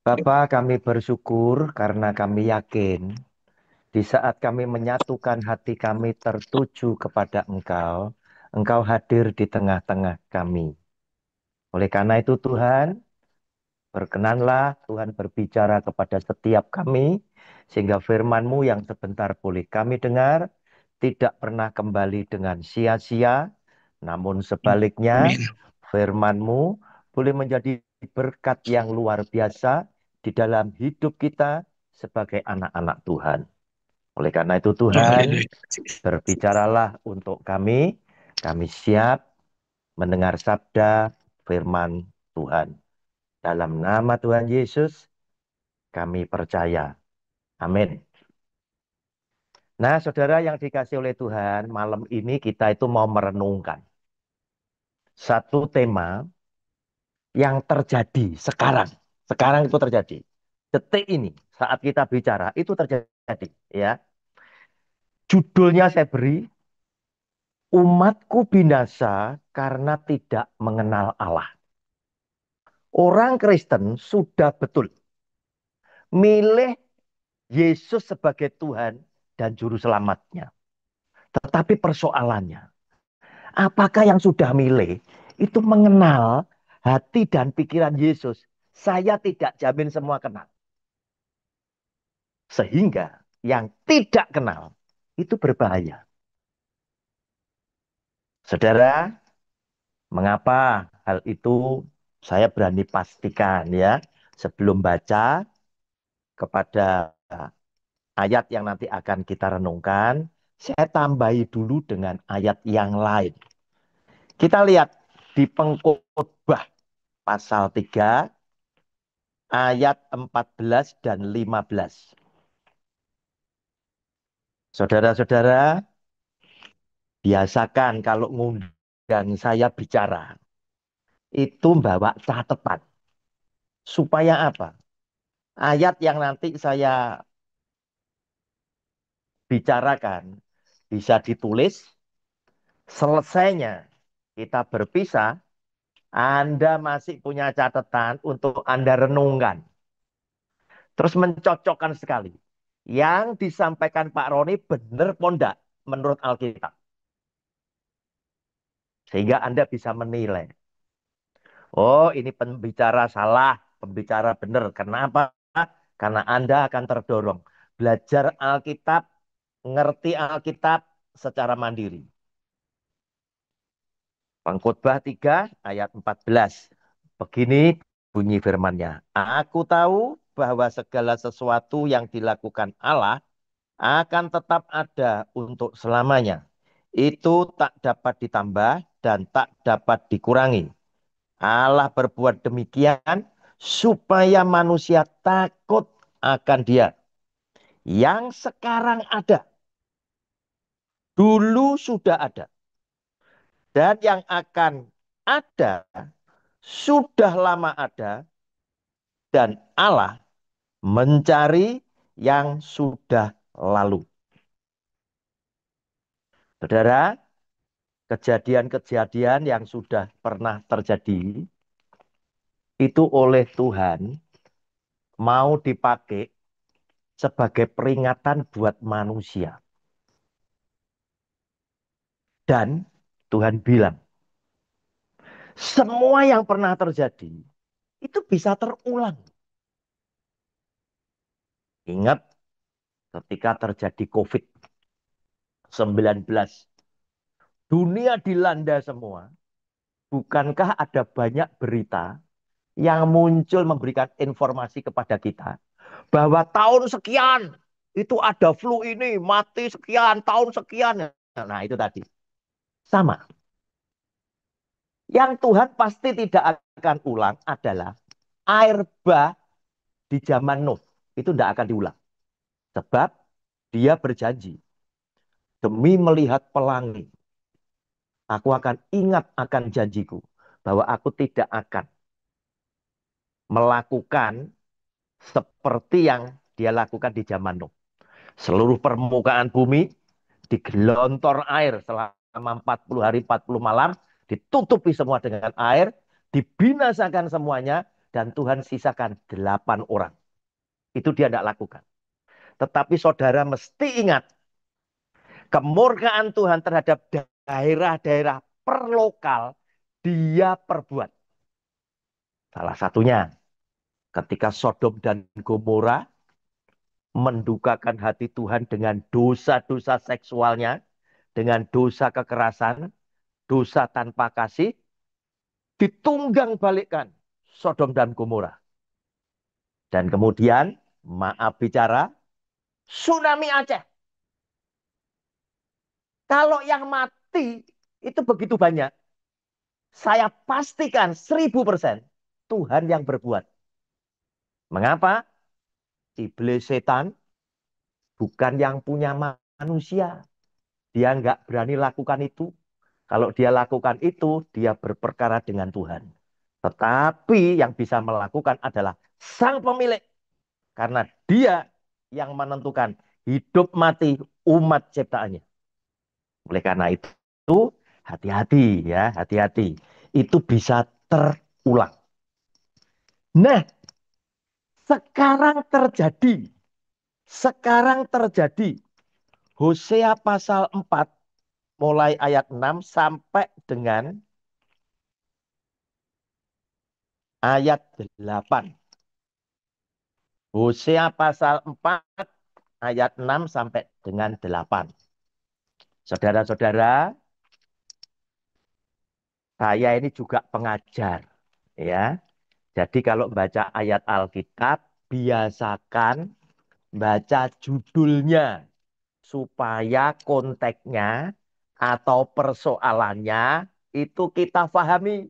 Bapa, kami bersyukur karena kami yakin di saat kami menyatukan hati kami tertuju kepada Engkau, Engkau hadir di tengah-tengah kami. Oleh karena itu Tuhan, berkenanlah Tuhan berbicara kepada setiap kami, sehingga firman-Mu yang sebentar boleh kami dengar, tidak pernah kembali dengan sia-sia, namun sebaliknya Amin. firman-Mu boleh menjadi berkat yang luar biasa di dalam hidup kita sebagai anak-anak Tuhan. Oleh karena itu Oh, Tuhan, haleluya. berbicaralah untuk kami siap mendengar sabda firman Tuhan. Dalam nama Tuhan Yesus, kami percaya. Amin. Nah, saudara yang dikasih oleh Tuhan, malam ini kita itu mau merenungkan satu tema yang terjadi sekarang. Sekarang itu terjadi. Detik ini, saat kita bicara, itu terjadi. Ya, judulnya saya beri, umatku binasa karena tidak mengenal Allah. Orang Kristen sudah betul milih Yesus sebagai Tuhan dan Juru Selamatnya. Tetapi persoalannya, apakah yang sudah milih itu mengenal hati dan pikiran Yesus? Saya tidak jamin semua kenal. Sehingga yang tidak kenal itu berbahaya. Saudara, mengapa hal itu saya berani pastikan ya. Sebelum baca kepada ayat yang nanti akan kita renungkan, saya tambahi dulu dengan ayat yang lain. Kita lihat di Pengkhotbah pasal 3 ayat 14 dan 15. Saudara-saudara, biasakan kalau ngundang saya bicara, itu bawa catatan. Supaya apa? Ayat yang nanti saya bicarakan bisa ditulis, selesainya kita berpisah, Anda masih punya catatan untuk Anda renungkan. Terus mencocokkan sekali. Yang disampaikan Pak Roni benar pondak menurut Alkitab. Sehingga Anda bisa menilai. Oh, ini pembicara salah, pembicara benar. Kenapa? Karena Anda akan terdorong. Belajar Alkitab, ngerti Alkitab secara mandiri. Pengkhotbah 3 ayat 14. Begini bunyi firman-Nya. Aku tahu bahwa segala sesuatu yang dilakukan Allah akan tetap ada untuk selamanya. Itu tak dapat ditambah dan tak dapat dikurangi. Allah berbuat demikian supaya manusia takut akan Dia. Yang sekarang ada, dulu sudah ada. Dan yang akan ada, sudah lama ada. Dan Allah mencari yang sudah lalu. Saudara, kejadian-kejadian yang sudah pernah terjadi itu oleh Tuhan mau dipakai sebagai peringatan buat manusia. Dan Tuhan bilang, semua yang pernah terjadi itu bisa terulang. Ingat ketika terjadi COVID-19, dunia dilanda semua. Bukankah ada banyak berita yang muncul memberikan informasi kepada kita bahwa tahun sekian itu ada flu ini, mati sekian, tahun sekian. Nah, itu tadi. Sama. Yang Tuhan pasti tidak akan ulang adalah air bah di zaman Nuh. Itu tidak akan diulang. Sebab dia berjanji. demi melihat pelangi. Aku akan ingat akan janjiku bahwa aku tidak akan melakukan seperti yang dia lakukan di zaman Nuh. Seluruh permukaan bumi digelontor air selama 40 hari 40 malam, ditutupi semua dengan air, dibinasakan semuanya, dan Tuhan sisakan 8 orang. Itu dia tidak lakukan. Tetapi saudara mesti ingat, kemurkaan Tuhan terhadap daerah-daerah perlokal, dia perbuat. Salah satunya, ketika Sodom dan Gomora mendukakan hati Tuhan dengan dosa-dosa seksualnya, dengan dosa kekerasan, dosa tanpa kasih, ditunggang balikkan Sodom dan Gomora. Dan kemudian, maaf bicara, tsunami Aceh. Kalau yang mati itu begitu banyak, saya pastikan 1000% Tuhan yang berbuat. Mengapa? Iblis setan bukan yang punya manusia. Dia nggak berani lakukan itu. Kalau dia lakukan itu, dia berperkara dengan Tuhan. Tetapi yang bisa melakukan adalah sang pemilik. Karena dia yang menentukan hidup mati umat ciptaannya. Oleh karena itu, hati-hati ya, hati-hati. Itu bisa terulang. Nah, sekarang terjadi. Sekarang terjadi. Hosea pasal 4, mulai ayat 6 sampai dengan ayat 8. Hosea pasal 4 ayat 6 sampai dengan 8. Saudara-saudara, saya ini juga pengajar, ya. Jadi kalau baca ayat Alkitab, biasakan baca judulnya supaya konteksnya atau persoalannya itu kita pahami.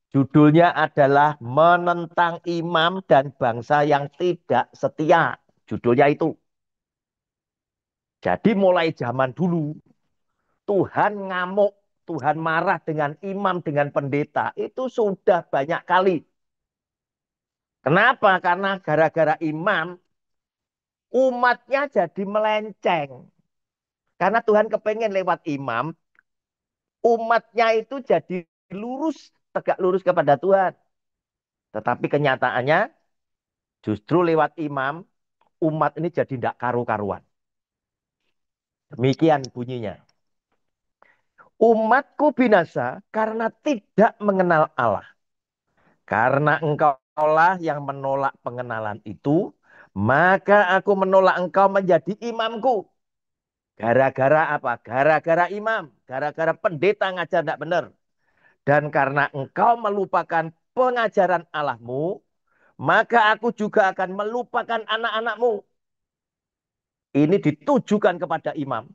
Judulnya adalah Menentang Imam dan Bangsa yang Tidak Setia. Judulnya itu. Jadi mulai zaman dulu, Tuhan ngamuk, Tuhan marah dengan imam, dengan pendeta. Itu sudah banyak kali. Kenapa? Karena gara-gara imam, umatnya jadi melenceng. Karena Tuhan kepengen lewat imam, umatnya itu jadi lurus, tegak lurus kepada Tuhan. Tetapi kenyataannya, justru lewat imam, umat ini jadi tidak karu-karuan. Demikian bunyinya. Umatku binasa karena tidak mengenal Allah. Karena engkaulah yang menolak pengenalan itu, maka aku menolak engkau menjadi imamku. Gara-gara apa? Gara-gara imam. Gara-gara pendeta ngajar tidak benar. Dan karena engkau melupakan pengajaran Allahmu, maka aku juga akan melupakan anak-anakmu. Ini ditujukan kepada imam.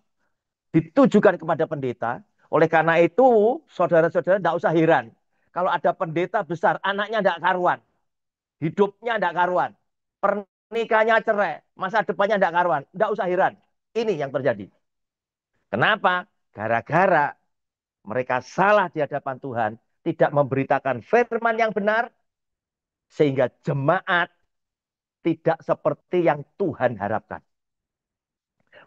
Ditujukan kepada pendeta. Oleh karena itu, saudara-saudara tidak usah heran. Kalau ada pendeta besar, anaknya tidak karuan. Hidupnya tidak karuan. Pernikahannya cerai. Masa depannya tidak karuan. Tidak usah heran. Ini yang terjadi. Kenapa? Gara-gara mereka salah di hadapan Tuhan. Tidak memberitakan firman yang benar. Sehingga jemaat tidak seperti yang Tuhan harapkan.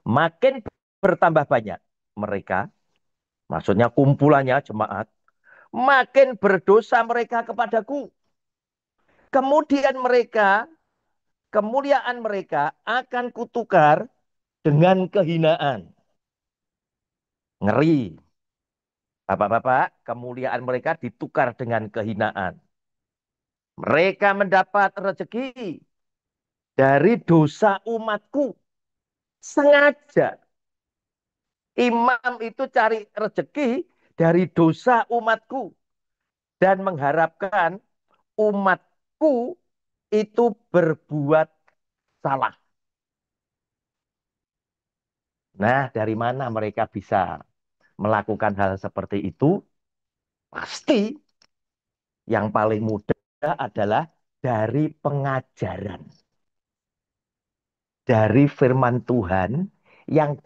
Makin bertambah banyak mereka, maksudnya kumpulannya jemaat, makin berdosa mereka kepadaku. Kemudian mereka, kemuliaan mereka akan kutukar dengan kehinaan. Ngeri. Bapak-bapak, kemuliaan mereka ditukar dengan kehinaan. Mereka mendapat rezeki dari dosa umatku. Sengaja. Imam itu cari rezeki dari dosa umatku. Dan mengharapkan umatku itu berbuat salah. Nah, dari mana mereka bisa melakukan hal seperti itu? Pasti yang paling mudah adalah dari pengajaran. Dari firman Tuhan yang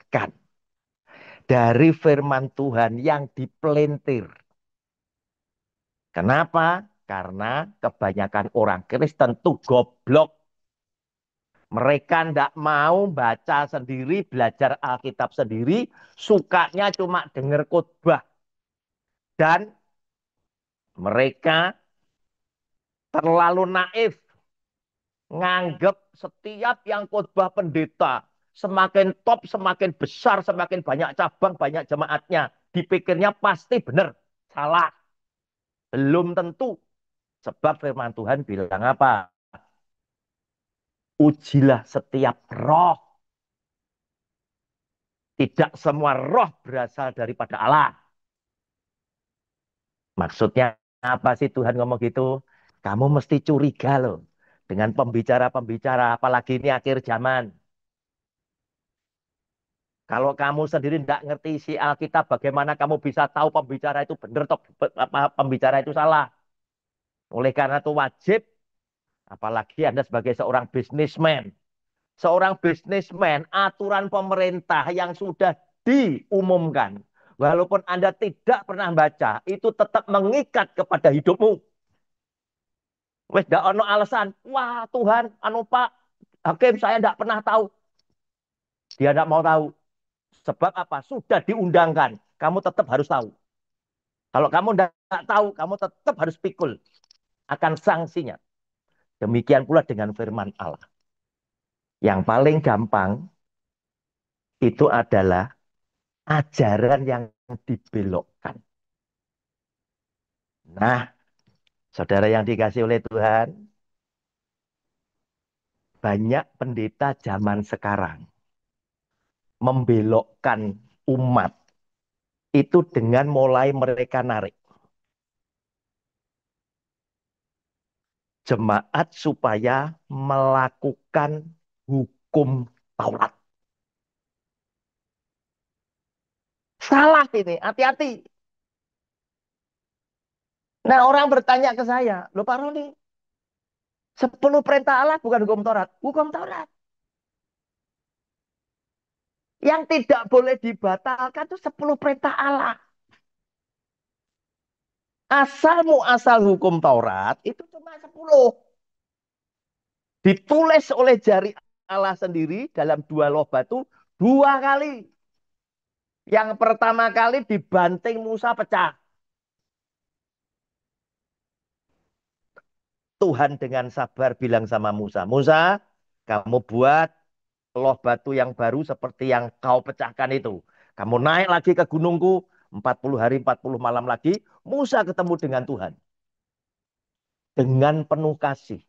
didapatkan dari firman Tuhan yang dipelintir. Kenapa? Karena kebanyakan orang Kristen tuh goblok. Mereka ndak mau baca sendiri, belajar Alkitab sendiri, sukanya cuma dengar khotbah. Dan mereka terlalu naif, nganggep setiap yang khotbah pendeta semakin top, semakin besar, semakin banyak cabang, banyak jemaatnya. Dipikirnya pasti benar. Salah. Belum tentu. Sebab firman Tuhan bilang apa? Ujilah setiap roh. Tidak semua roh berasal daripada Allah. Maksudnya apa sih Tuhan ngomong gitu? Kamu mesti curiga loh dengan pembicara-pembicara, apalagi ini akhir zaman. Kalau kamu sendiri tidak ngerti isi Alkitab, bagaimana kamu bisa tahu pembicara itu benar atau pembicara itu salah? Oleh karena itu wajib, apalagi Anda sebagai seorang bisnismen. Seorang bisnismen, aturan pemerintah yang sudah diumumkan. Walaupun Anda tidak pernah baca, itu tetap mengikat kepada hidupmu. Wes ndak ono alasan. Wah Tuhan, anu Pak, hakim saya tidak pernah tahu. Dia tidak mau tahu. Sebab apa? Sudah diundangkan. Kamu tetap harus tahu. Kalau kamu tidak tahu, kamu tetap harus pikul akan sanksinya. Demikian pula dengan firman Allah. Yang paling gampang itu adalah ajaran yang dibelokkan. Nah, saudara yang dikasih oleh Tuhan, banyak pendeta zaman sekarang membelokkan umat itu dengan mulai mereka narik jemaat supaya melakukan hukum Taurat. Salah ini, hati-hati. Nah, orang bertanya ke saya, loh Pak Roni, 10 perintah Allah bukan hukum Taurat. Hukum Taurat. Yang tidak boleh dibatalkan itu 10 perintah Allah. Asal hukum Taurat itu cuma 10. Ditulis oleh jari Allah sendiri dalam 2 loh batu 2 kali. Yang pertama kali dibanting Musa pecah. Tuhan dengan sabar bilang sama Musa, Musa, kamu buat loh batu yang baru seperti yang kau pecahkan itu. Kamu naik lagi ke gunungku, 40 hari 40 malam lagi, Musa ketemu dengan Tuhan. Dengan penuh kasih.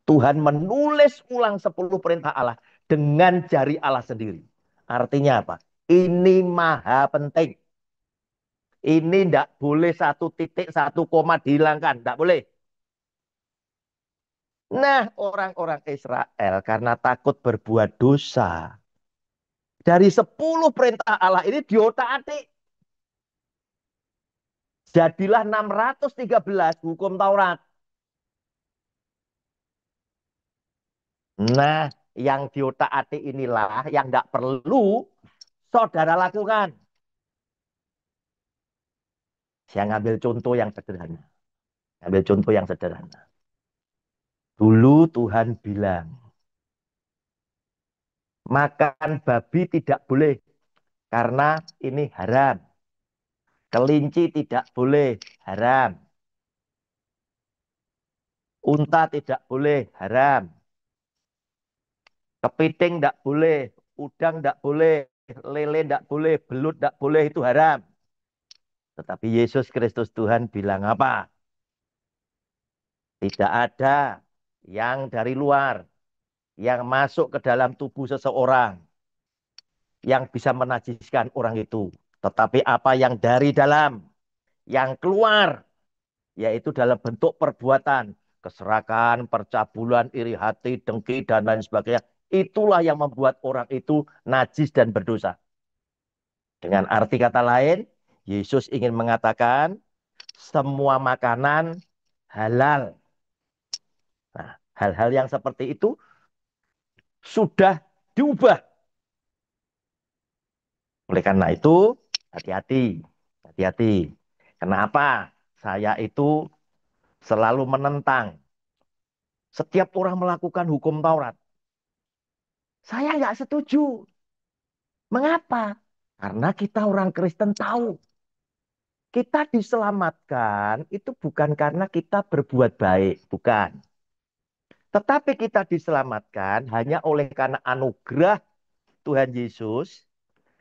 Tuhan menulis ulang 10 perintah Allah dengan jari Allah sendiri. Artinya apa? Ini maha penting. Ini tidak boleh 1 titik, 1 koma dihilangkan. Tidak boleh. Nah, orang-orang Israel karena takut berbuat dosa. Dari 10 perintah Allah ini diotak-atik. Jadilah 613 hukum Taurat. Nah, yang diotak-atik inilah yang tidak perlu saudara lakukan. Saya ngambil contoh yang sederhana. Ambil contoh yang sederhana. Dulu Tuhan bilang, makan babi tidak boleh karena ini haram. Kelinci tidak boleh, haram. Unta tidak boleh, haram. Kepiting tidak boleh, udang tidak boleh, lele tidak boleh, belut tidak boleh, itu haram. Tetapi Yesus Kristus Tuhan bilang apa? Tidak ada yang dari luar, yang masuk ke dalam tubuh seseorang, yang bisa menajiskan orang itu. Tetapi apa yang dari dalam, yang keluar, yaitu dalam bentuk perbuatan, keserakan, percabulan, iri hati, dengki, dan lain sebagainya. Itulah yang membuat orang itu najis dan berdosa. Dengan arti kata lain, Yesus ingin mengatakan semua makanan halal. Nah, hal-hal yang seperti itu sudah diubah. Oleh karena itu, hati-hati, hati-hati. Kenapa? Saya itu selalu menentang setiap orang melakukan hukum Taurat. Saya nggak setuju. Mengapa? Karena kita orang Kristen tahu kita diselamatkan itu bukan karena kita berbuat baik, bukan. Tetapi kita diselamatkan hanya oleh karena anugerah Tuhan Yesus,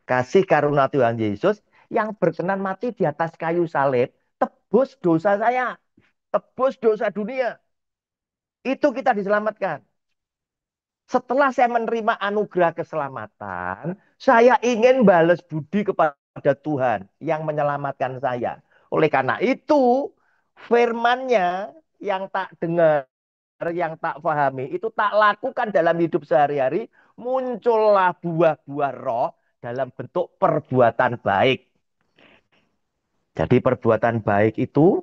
kasih karunia Tuhan Yesus yang berkenan mati di atas kayu salib, tebus dosa saya, tebus dosa dunia. Itu kita diselamatkan. Setelah saya menerima anugerah keselamatan, saya ingin balas budi kepada Tuhan yang menyelamatkan saya. Oleh karena itu, firman-Nya yang tak dengar, yang tak pahami, itu tak lakukan dalam hidup sehari-hari, muncullah buah-buah roh dalam bentuk perbuatan baik. Jadi perbuatan baik itu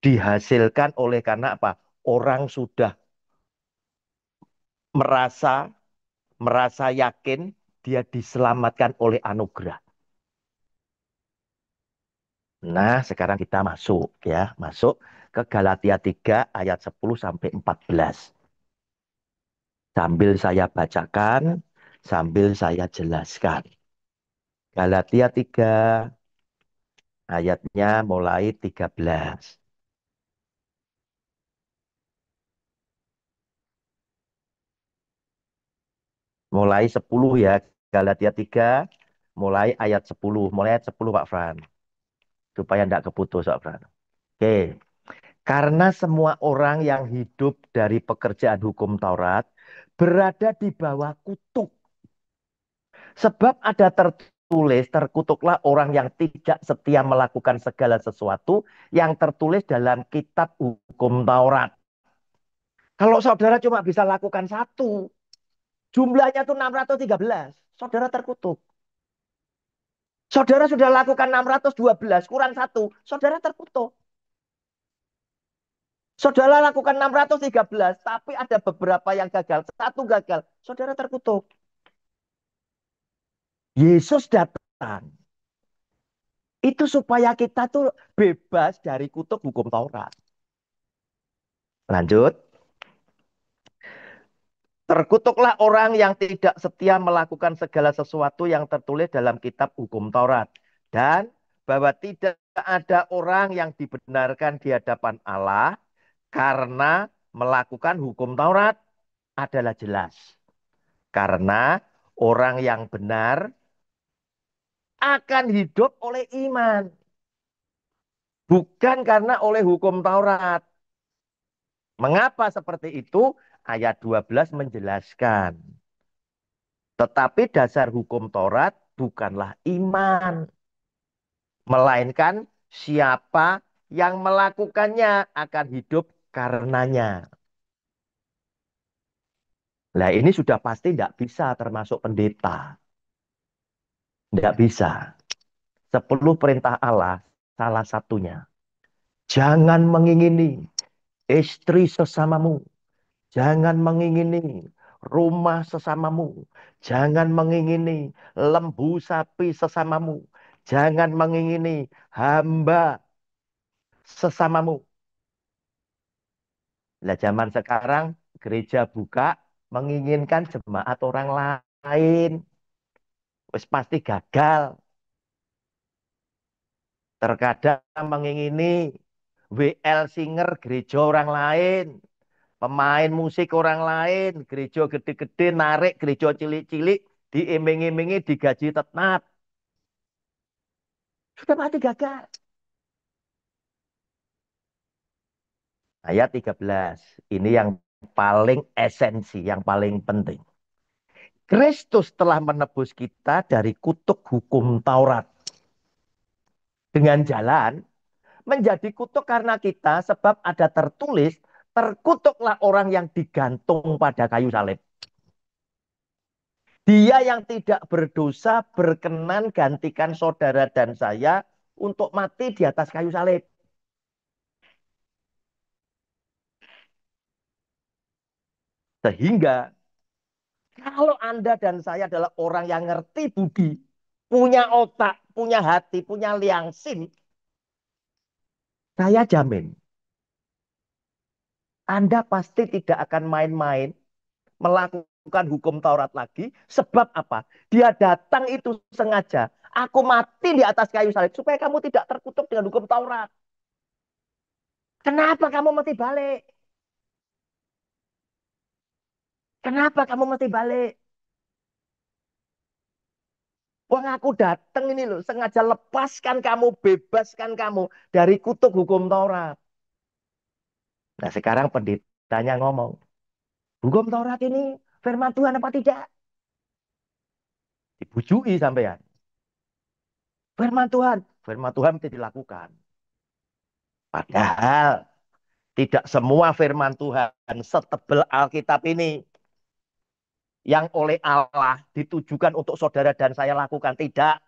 dihasilkan oleh karena apa? Orang sudah merasa merasa yakin dia diselamatkan oleh anugerah. Nah, sekarang kita masuk ya, masuk ke Galatia 3 ayat 10 sampai 14. Sambil saya bacakan, sambil saya jelaskan. Galatia 3 ayatnya mulai 13. Mulai 10 ya. Galatia 3 mulai ayat 10. Mulai ayat 10 Pak Fran. Supaya tidak keputus Pak Fran. Oke. Karena semua orang yang hidup dari pekerjaan hukum Taurat berada di bawah kutuk. Sebab ada tertulis, terkutuklah orang yang tidak setia melakukan segala sesuatu yang tertulis dalam kitab hukum Taurat. Kalau saudara cuma bisa lakukan satu, jumlahnya itu 613, saudara terkutuk. Saudara sudah lakukan 612, kurang satu, saudara terkutuk. Saudara lakukan 613, tapi ada beberapa yang gagal. Satu gagal, saudara terkutuk. Yesus datang. Itu supaya kita tuh bebas dari kutuk hukum Taurat. Lanjut. Terkutuklah orang yang tidak setia melakukan segala sesuatu yang tertulis dalam kitab hukum Taurat. Dan bahwa tidak ada orang yang dibenarkan di hadapan Allah karena melakukan hukum Taurat adalah jelas. Karena orang yang benar akan hidup oleh iman. Bukan karena oleh hukum Taurat. Mengapa seperti itu? Ayat 12 menjelaskan. Tetapi dasar hukum Taurat bukanlah iman. Melainkan siapa yang melakukannya akan hidup karenanya. Nah ini sudah pasti tidak bisa termasuk pendeta. Tidak bisa. 10 perintah Allah salah satunya. Jangan mengingini istri sesamamu. Jangan mengingini rumah sesamamu. Jangan mengingini lembu sapi sesamamu. Jangan mengingini hamba sesamamu. Nah, zaman sekarang gereja buka menginginkan jemaat orang lain. Wis pasti gagal. Terkadang mengingini WL singer gereja orang lain. Pemain musik orang lain, gereja gede-gede narik gereja cilik-cilik, diiming-imingi digaji tetap. Sudah pasti gagal. Ayat 13. Ini yang paling esensi, yang paling penting. Kristus telah menebus kita dari kutuk hukum Taurat. Dengan jalan menjadi kutuk karena kita sebab ada tertulis terkutuklah orang yang digantung pada kayu salib. Dia yang tidak berdosa berkenan gantikan saudara dan saya untuk mati di atas kayu salib. Sehingga Kalau Anda dan saya adalah orang yang ngerti budi, punya otak, punya hati, punya liangsin, saya jamin Anda pasti tidak akan main-main melakukan hukum Taurat lagi. Sebab apa? Dia datang itu sengaja. Aku mati di atas kayu salib supaya kamu tidak terkutuk dengan hukum Taurat. Kenapa kamu mesti balik? Kenapa kamu mesti balik? Wong aku datang ini loh, sengaja lepaskan kamu, bebaskan kamu dari kutuk hukum Taurat. Nah sekarang pendetanya ngomong, hukum Taurat ini firman Tuhan apa tidak? Dibujui sampean. Firman Tuhan mesti dilakukan. Padahal tidak semua firman Tuhan setebal Alkitab ini yang oleh Allah ditujukan untuk saudara dan saya lakukan. Tidak.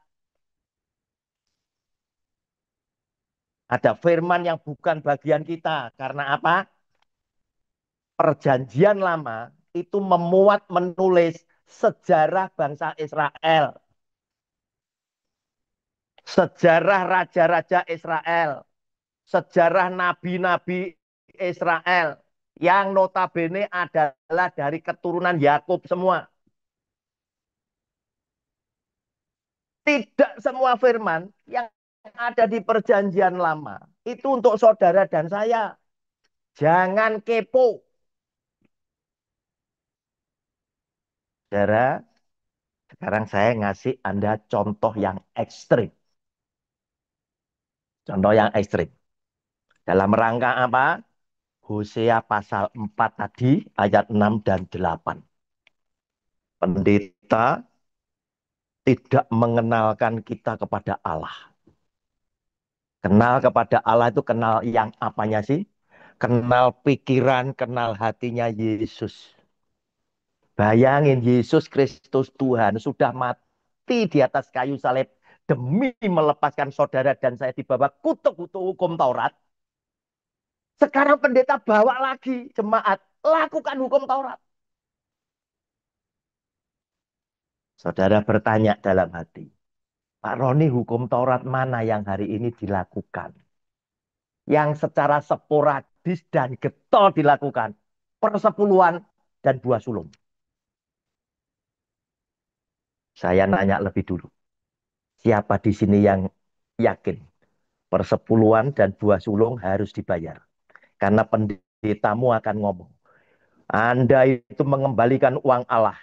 Ada firman yang bukan bagian kita. Karena apa? Perjanjian lama itu memuat menulis sejarah bangsa Israel. Sejarah raja-raja Israel. Sejarah nabi-nabi Israel. Yang notabene adalah dari keturunan Yakub semua. Tidak semua firman yang ada di perjanjian lama itu untuk saudara dan saya. Jangan kepo. Saudara, sekarang saya ngasih Anda contoh yang ekstrim. Contoh yang ekstrim. Dalam rangka apa? Hosea pasal 4 tadi, ayat 6 dan 8. Pendeta tidak mengenalkan kita kepada Allah. Kenal kepada Allah itu kenal yang apanya sih? Kenal pikiran, kenal hatinya Yesus. Bayangin Yesus Kristus Tuhan sudah mati di atas kayu salib demi melepaskan saudara dan saya di bawah kutuk-kutuk hukum Taurat. Sekarang pendeta bawa lagi jemaat lakukan hukum Taurat. Saudara bertanya dalam hati, Pak Roni, hukum Taurat mana yang hari ini dilakukan? Yang secara sporadis dan getol dilakukan. Persepuluhan dan buah sulung. Saya nanya lebih dulu. Siapa di sini yang yakin persepuluhan dan buah sulung harus dibayar? Karena pendetamu akan ngomong. Anda itu mengembalikan uang Allah.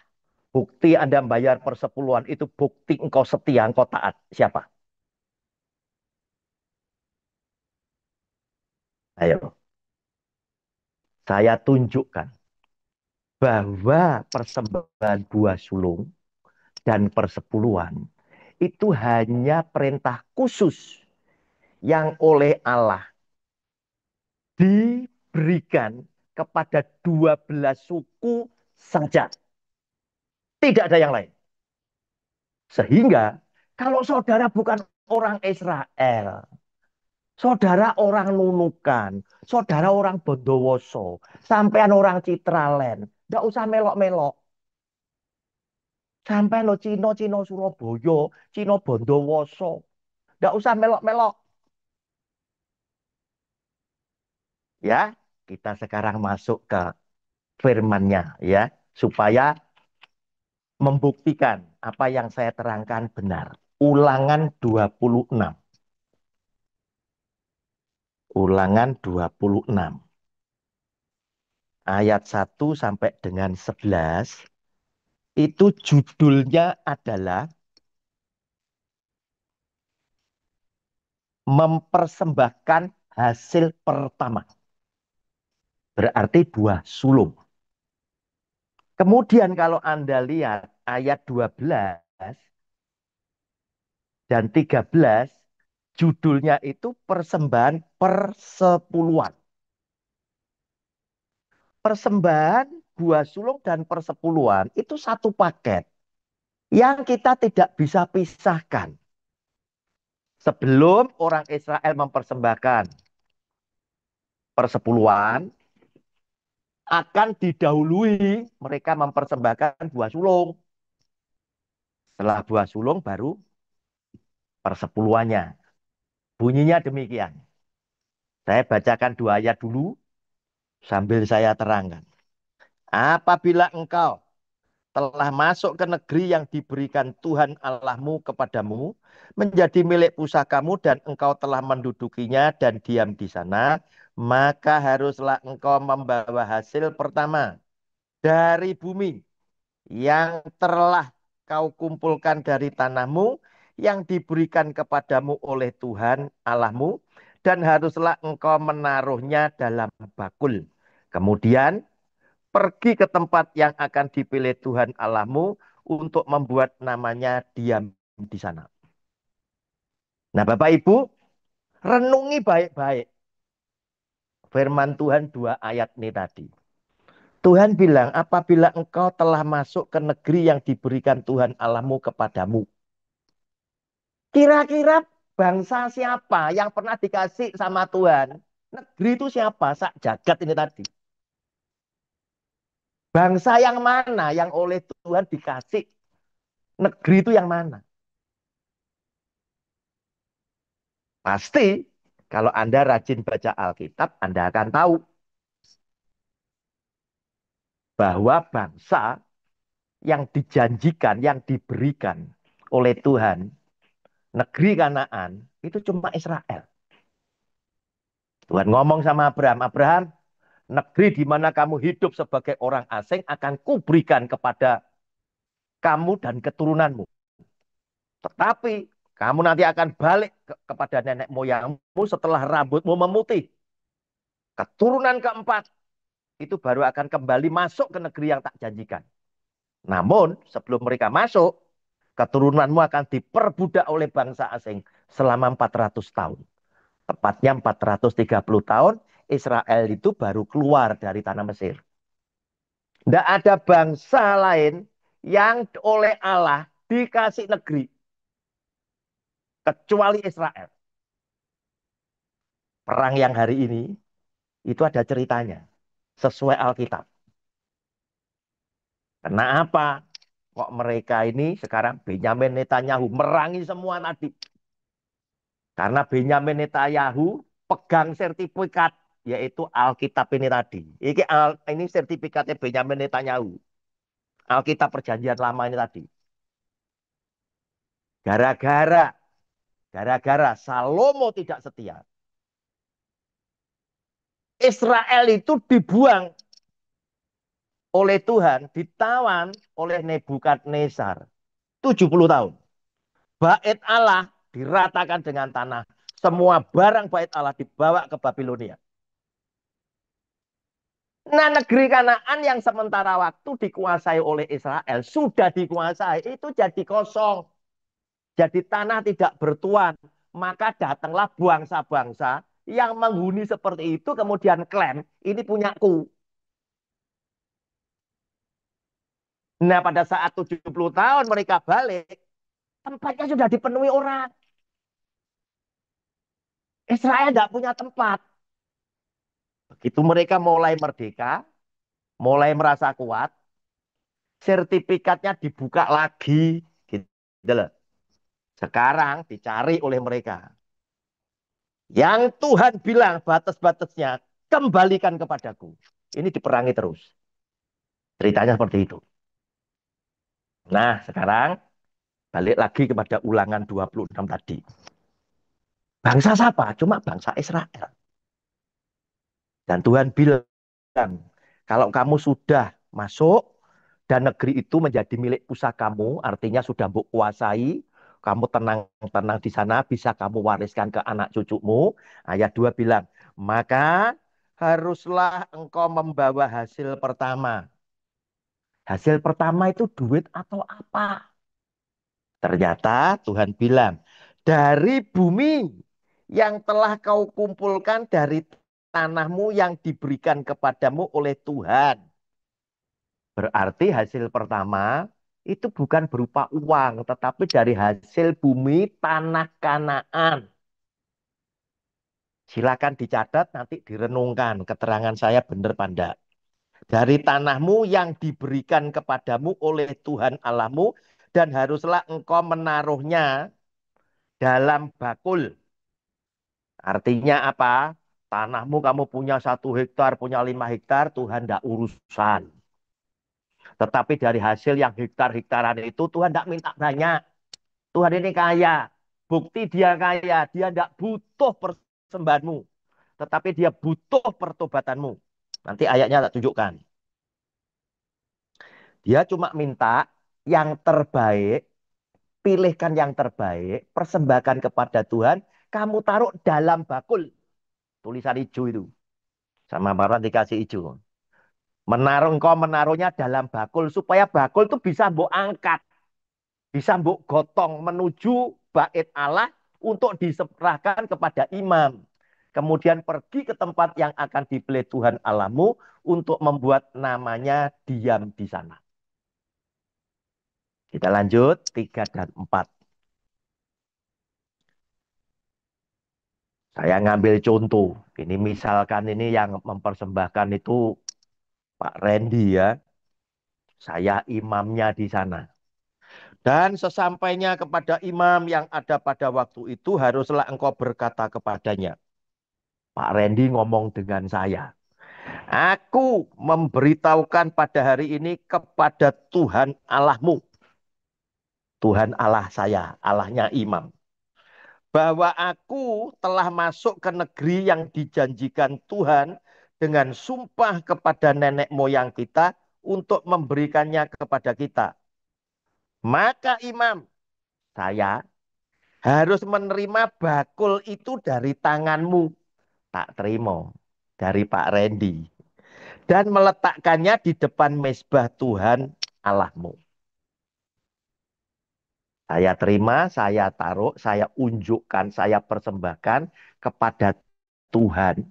Bukti Anda membayar persepuluhan itu bukti engkau setia, engkau taat. Siapa? Ayo, saya tunjukkan bahwa persembahan buah sulung dan persepuluhan itu hanya perintah khusus yang oleh Allah diberikan kepada 12 suku saja. Tidak ada yang lain. Sehingga kalau saudara bukan orang Israel, saudara orang Nunukan, saudara orang Bondowoso, sampean orang Citraland, nggak usah melok-melok. Sampai lo Cino, Cino Surabaya, Cino Bondowoso. Nggak usah melok-melok. Ya, kita sekarang masuk ke firmannya ya. Supaya membuktikan apa yang saya terangkan benar. Ulangan 26. Ulangan 26. Ayat 1 sampai dengan 11. Itu judulnya adalah mempersembahkan hasil pertama. Berarti buah sulung. Kemudian kalau Anda lihat ayat 12 dan 13, judulnya itu persembahan persepuluhan. Persembahan buah sulung dan persepuluhan itu satu paket yang kita tidak bisa pisahkan. Sebelum orang Israel mempersembahkan persepuluhan, akan didahului mereka mempersembahkan buah sulung. Setelah buah sulung baru persepuluhannya. Bunyinya demikian. Saya bacakan 2 ayat dulu sambil saya terangkan. Apabila engkau telah masuk ke negeri yang diberikan Tuhan Allahmu kepadamu, menjadi milik pusakamu dan engkau telah mendudukinya dan diam di sana, maka haruslah engkau membawa hasil pertama dari bumi yang telah kau kumpulkan dari tanahmu yang diberikan kepadamu oleh Tuhan Allahmu, dan haruslah engkau menaruhnya dalam bakul. Kemudian pergi ke tempat yang akan dipilih Tuhan Allahmu untuk membuat namanya diam di sana. Nah, Bapak Ibu, renungi baik-baik firman Tuhan 2 ayat ini tadi. Tuhan bilang, apabila engkau telah masuk ke negeri yang diberikan Tuhan Allahmu kepadamu. Kira-kira bangsa siapa yang pernah dikasih sama Tuhan? Negeri itu siapa? Sak jagat ini tadi. Bangsa yang mana yang oleh Tuhan dikasih negeri itu yang mana? Pasti kalau Anda rajin baca Alkitab, Anda akan tahu bahwa bangsa yang dijanjikan, yang diberikan oleh Tuhan, negeri Kanaan, itu cuma Israel. Tuhan ngomong sama Abraham, Abraham, negeri di mana kamu hidup sebagai orang asing akan kuberikan kepada kamu dan keturunanmu. Tetapi kamu nanti akan balik kepada nenek moyangmu setelah rambutmu memutih. Keturunan keempat itu baru akan kembali masuk ke negeri yang tak janjikan. Namun sebelum mereka masuk, keturunanmu akan diperbudak oleh bangsa asing selama 400 tahun. Tepatnya 430 tahun, Israel itu baru keluar dari tanah Mesir. Tidak ada bangsa lain yang oleh Allah dikasih negeri kecuali Israel. Perang yang hari ini itu ada ceritanya sesuai Alkitab. Kenapa kok mereka ini sekarang Benyamin Netanyahu merangi semua tadi? Karena Benyamin Netanyahu pegang sertifikat yaitu Alkitab ini tadi. Ini sertifikatnya Benyamin Netanyahu. Alkitab Perjanjian Lama ini tadi. Gara-gara Salomo tidak setia. Israel itu dibuang oleh Tuhan, ditawan oleh Nebukadnezar 70 tahun. Bait Allah diratakan dengan tanah. Semua barang bait Allah dibawa ke Babilonia. Nah, negeri Kanaan yang sementara waktu dikuasai oleh Israel sudah dikuasai, itu jadi kosong. Jadi tanah tidak bertuan. Maka datanglah bangsa-bangsa yang menghuni seperti itu kemudian klaim ini punyaku. Nah, pada saat 70 tahun mereka balik, tempatnya sudah dipenuhi orang. Israel tidak punya tempat. Begitu mereka mulai merdeka, mulai merasa kuat, sertifikatnya dibuka lagi. Gitu loh. Sekarang dicari oleh mereka. Yang Tuhan bilang batas-batasnya, kembalikan kepadaku. Ini diperangi terus. Ceritanya seperti itu. Nah, sekarang balik lagi kepada ulangan 26 tadi. Bangsa siapa? Cuma bangsa Israel. Dan Tuhan bilang, kalau kamu sudah masuk dan negeri itu menjadi milik pusakamu, artinya sudah mbok kuasai, kamu tenang-tenang di sana, bisa kamu wariskan ke anak cucumu. Ayat 2 bilang, maka haruslah engkau membawa hasil pertama. Hasil pertama itu duit atau apa? Ternyata Tuhan bilang, dari bumi yang telah kau kumpulkan dari tanahmu yang diberikan kepadamu oleh Tuhan. Berarti hasil pertama itu bukan berupa uang, tetapi dari hasil bumi tanah Kanaan. Silakan dicatat, nanti direnungkan. Keterangan saya benar, Panda. dari tanahmu yang diberikan kepadamu oleh Tuhan Allahmu, dan haruslah engkau menaruhnya dalam bakul. Artinya apa? Tanahmu kamu punya 1 hektar, punya 5 hektar, Tuhan tidak urusan. Tetapi dari hasil yang hektar-hektaran itu Tuhan tidak minta banyak. Tuhan ini kaya. Bukti dia kaya. Dia tidak butuh persembahanmu. Tetapi dia butuh pertobatanmu. Nanti ayatnya tak tunjukkan. Dia cuma minta yang terbaik. Pilihkan yang terbaik. Persembahkan kepada Tuhan. Kamu taruh dalam bakul. Tulisan hijau itu. Sama marah dikasih hijau. Engkau menaruhnya dalam bakul. Supaya bakul itu bisa mbok angkat. Bisa mbok gotong menuju bait Allah untuk diserahkan kepada imam. Kemudian pergi ke tempat yang akan dipilih Tuhan Allahmu untuk membuat namanya diam di sana. Kita lanjut 3 dan 4. Saya ngambil contoh. Ini misalkan ini yang mempersembahkan itu Pak Randy ya. Saya imamnya di sana. Dan sesampainya kepada imam yang ada pada waktu itu haruslah engkau berkata kepadanya. Pak Randy ngomong dengan saya. Aku memberitahukan pada hari ini kepada Tuhan Allahmu. Tuhan Allah saya, Allahnya imam. Bahwa aku telah masuk ke negeri yang dijanjikan Tuhan dengan sumpah kepada nenek moyang kita untuk memberikannya kepada kita. Maka imam, saya harus menerima bakul itu dari tanganmu. Tak terima dari Pak Randy. Dan meletakkannya di depan mezbah Tuhan Allahmu. Saya terima, saya taruh, saya unjukkan, saya persembahkan kepada Tuhan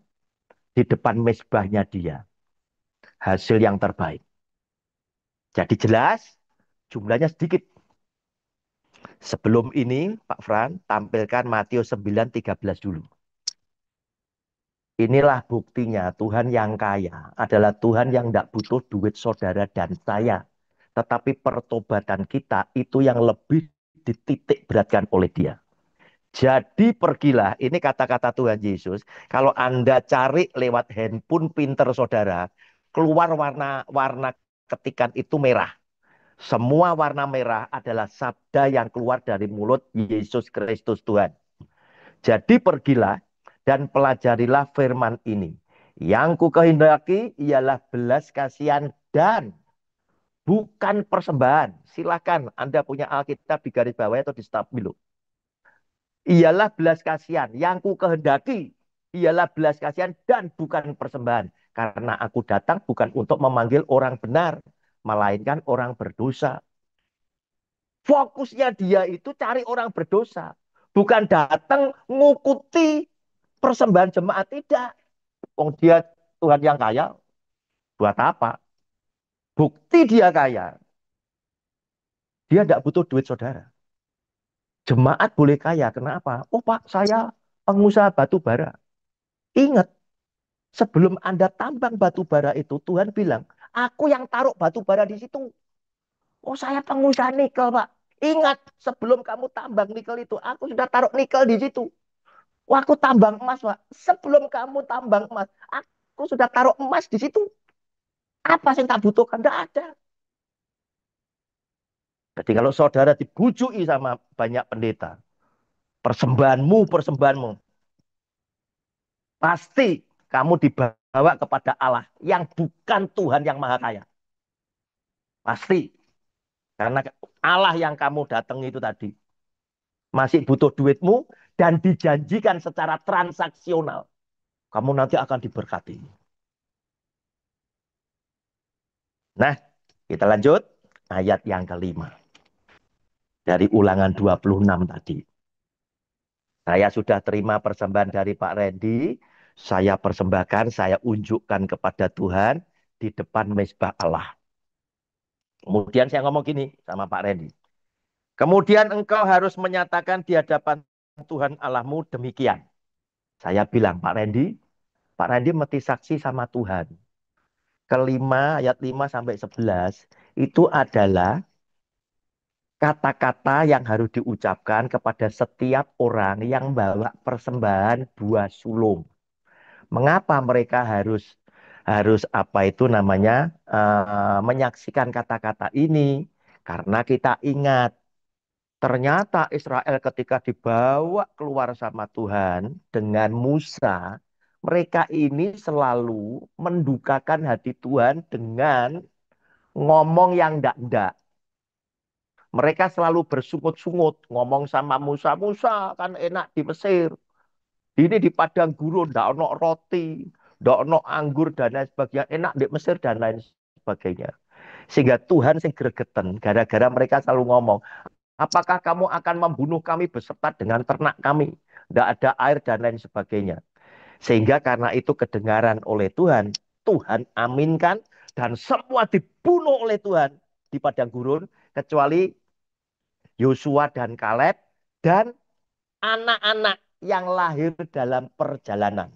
di depan mezbahnya dia. Hasil yang terbaik. Jadi jelas, jumlahnya sedikit. Sebelum ini, Pak Fran, tampilkan Matius 9:13 dulu. Inilah buktinya Tuhan yang kaya adalah Tuhan yang tidak butuh duit saudara dan saya. Tetapi pertobatan kita itu yang lebih dititik beratkan oleh dia. Jadi pergilah, ini kata-kata Tuhan Yesus. Kalau Anda cari lewat handphone pinter saudara, keluar warna ketikan itu merah. Semua warna merah adalah sabda yang keluar dari mulut Yesus Kristus Tuhan. Jadi pergilah dan pelajarilah firman ini. Yang ku kehendaki ialah belas kasihan dan bukan persembahan. Silakan Anda punya Alkitab di garis bawah atau di stabilo. Ialah belas kasihan. Yang ku kehendaki ialah belas kasihan dan bukan persembahan. Karena aku datang bukan untuk memanggil orang benar, melainkan orang berdosa. Fokusnya dia itu cari orang berdosa. Bukan datang ngukuti persembahan jemaat, tidak. Oh, dia Tuhan yang kaya, buat apa? Bukti dia kaya. Dia tidak butuh duit saudara. Jemaat boleh kaya, kenapa? Oh Pak, saya pengusaha batu bara. Ingat, sebelum Anda tambang batu bara itu, Tuhan bilang, aku yang taruh batu bara di situ. Oh saya pengusaha nikel Pak. Ingat, sebelum kamu tambang nikel itu, aku sudah taruh nikel di situ. Wah, aku tambang emas, Pak. Sebelum kamu tambang emas, aku sudah taruh emas di situ. Apa yang tak butuhkan? Tidak ada. Jadi kalau saudara dibujui sama banyak pendeta, persembahanmu, persembahanmu, pasti kamu dibawa kepada Allah yang bukan Tuhan yang maha kaya. Pasti. Karena Allah yang kamu datangi itu tadi masih butuh duitmu dan dijanjikan secara transaksional. Kamu nanti akan diberkati. Nah, kita lanjut ayat yang kelima. Dari ulangan 26 tadi. Saya sudah terima persembahan dari Pak Randy. Saya persembahkan, saya unjukkan kepada Tuhan di depan mezbah Allah. Kemudian saya ngomong gini sama Pak Randy. Kemudian engkau harus menyatakan di hadapan Tuhan Allahmu demikian. Saya bilang, Pak Randy mesti saksi sama Tuhan. kelima ayat 5 sampai 11 itu adalah kata-kata yang harus diucapkan kepada setiap orang yang bawa persembahan buah sulung. Mengapa mereka harus harus apa itu namanya menyaksikan kata-kata ini? Karena kita ingat ternyata Israel ketika dibawa keluar sama Tuhan dengan Musa, mereka ini selalu mendukakan hati Tuhan dengan ngomong yang ndak-ndak. Mereka selalu bersungut-sungut, ngomong sama Musa, Musa kan enak di Mesir. Ini di padang gurun, ndak ono roti, ndak ono anggur dan lain sebagainya. Enak di Mesir dan lain sebagainya. Sehingga Tuhan sing gregeten, gara-gara mereka selalu ngomong, apakah kamu akan membunuh kami beserta dengan ternak kami? Tidak ada air dan lain sebagainya. Sehingga karena itu kedengaran oleh Tuhan, Tuhan aminkan dan semua dibunuh oleh Tuhan di padang gurun, kecuali Yosua dan Kaleb dan anak-anak yang lahir dalam perjalanan.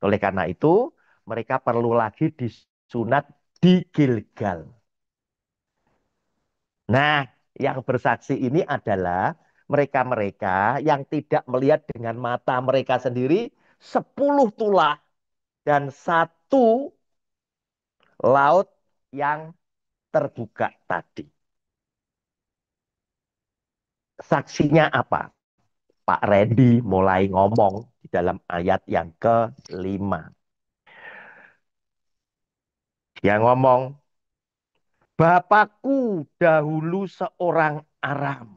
Oleh karena itu, mereka perlu lagi disunat di Gilgal. Nah, yang bersaksi ini adalah mereka-mereka yang tidak melihat dengan mata mereka sendiri 10 tulah dan satu laut yang terbuka tadi. Saksinya apa? Pak Randy mulai ngomong di dalam ayat yang kelima. Dia ngomong, Bapakku dahulu seorang Aram.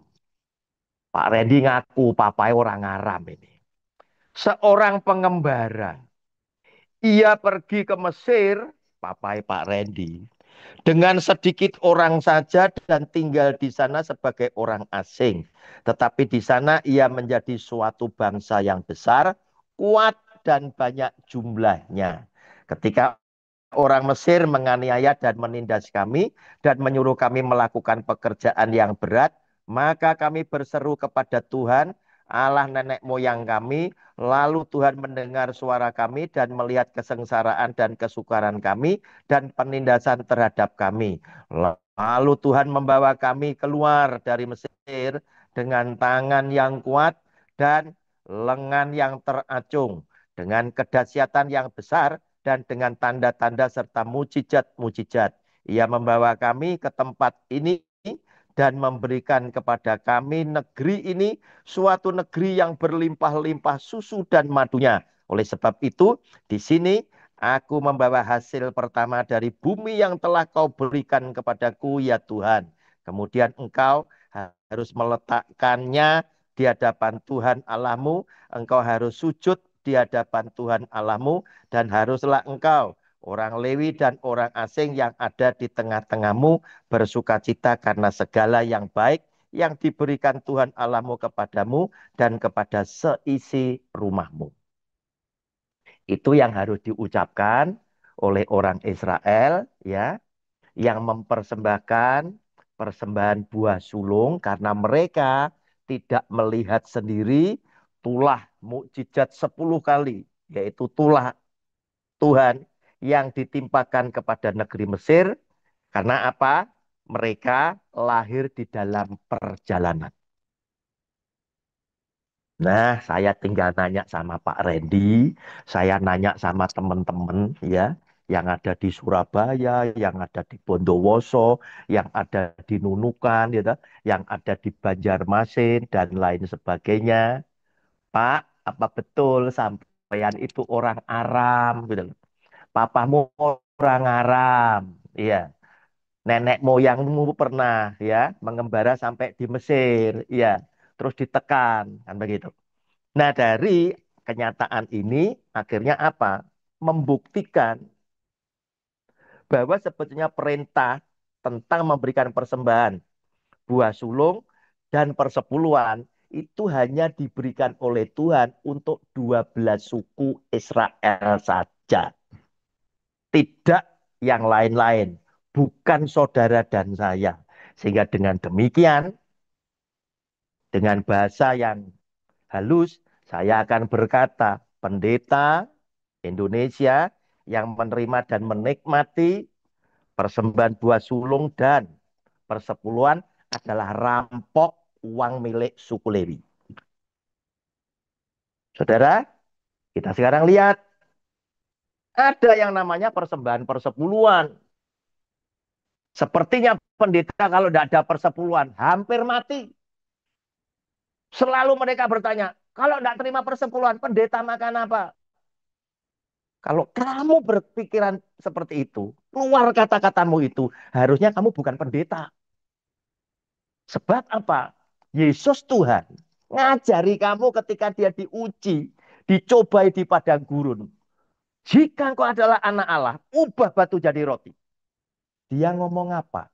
Pak Randy ngaku papai orang Aram ini. Seorang pengembara. Ia pergi ke Mesir, papai Pak Randy, dengan sedikit orang saja dan tinggal di sana sebagai orang asing. Tetapi di sana ia menjadi suatu bangsa yang besar, kuat dan banyak jumlahnya. Ketika orang Mesir menganiaya dan menindas kami dan menyuruh kami melakukan pekerjaan yang berat, maka kami berseru kepada Tuhan, Allah nenek moyang kami. Lalu Tuhan mendengar suara kami dan melihat kesengsaraan dan kesukaran kami dan penindasan terhadap kami. Lalu Tuhan membawa kami keluar dari Mesir dengan tangan yang kuat dan lengan yang teracung, dengan kedahsyatan yang besar dan dengan tanda-tanda serta mujizat-mujizat. Ia membawa kami ke tempat ini dan memberikan kepada kami negeri ini, suatu negeri yang berlimpah-limpah susu dan madunya. Oleh sebab itu, di sini aku membawa hasil pertama dari bumi yang telah kau berikan kepadaku, ya Tuhan. Kemudian engkau harus meletakkannya di hadapan Tuhan Allahmu. Engkau harus sujud di hadapan Tuhan Allahmu, dan haruslah engkau, orang Lewi dan orang asing yang ada di tengah-tengahmu, bersukacita karena segala yang baik yang diberikan Tuhan Allahmu kepadamu dan kepada seisi rumahmu. Itu yang harus diucapkan oleh orang Israel, ya, yang mempersembahkan persembahan buah sulung karena mereka tidak melihat sendiri tulah mukjizat 10 kali, yaitu tulah Tuhan yang ditimpakan kepada negeri Mesir. Karena apa? Mereka lahir di dalam perjalanan. Nah, saya tinggal nanya sama Pak Randy, saya nanya sama teman-teman ya, yang ada di Surabaya, yang ada di Bondowoso, yang ada di Nunukan, gitu, yang ada di Banjarmasin dan lain sebagainya. Pak, apa betul sampean itu orang Aram, gitu loh. Papamu orang Aram, iya. Nenek moyangmu pernah ya mengembara sampai di Mesir, iya. Terus ditekan, kan begitu. Nah, dari kenyataan ini akhirnya apa? Membuktikan bahwa sebetulnya perintah tentang memberikan persembahan buah sulung dan persepuluhan itu hanya diberikan oleh Tuhan untuk 12 suku Israel saja. Tidak yang lain-lain. Bukan saudara dan saya. Sehingga dengan demikian, dengan bahasa yang halus, saya akan berkata, pendeta Indonesia yang menerima dan menikmati persembahan buah sulung dan persepuluhan adalah rampok uang milik suku Lewi. Saudara, kita sekarang lihat ada yang namanya persembahan persepuluhan. Sepertinya pendeta kalau tidak ada persepuluhan hampir mati. Selalu mereka bertanya, kalau tidak terima persepuluhan, pendeta makan apa? Kalau kamu berpikiran seperti itu, keluar kata-katamu itu, harusnya kamu bukan pendeta. Sebab apa? Yesus Tuhan ngajari kamu ketika dia diuji, dicobai di padang gurun. Jika engkau adalah anak Allah, ubah batu jadi roti. Dia ngomong apa?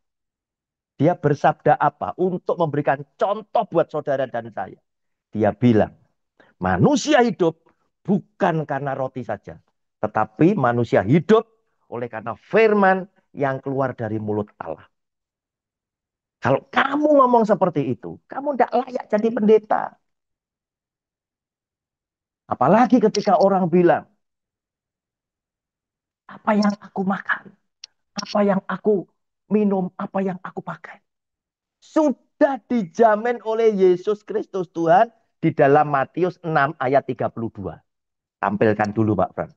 Dia bersabda apa untuk memberikan contoh buat saudara dan saya? Dia bilang, manusia hidup bukan karena roti saja, tetapi manusia hidup oleh karena firman yang keluar dari mulut Allah. Kalau kamu ngomong seperti itu, kamu tidak layak jadi pendeta. Apalagi ketika orang bilang, apa yang aku makan, apa yang aku minum, apa yang aku pakai. Sudah dijamin oleh Yesus Kristus Tuhan di dalam Matius 6 ayat 32. Tampilkan dulu Pak Fran.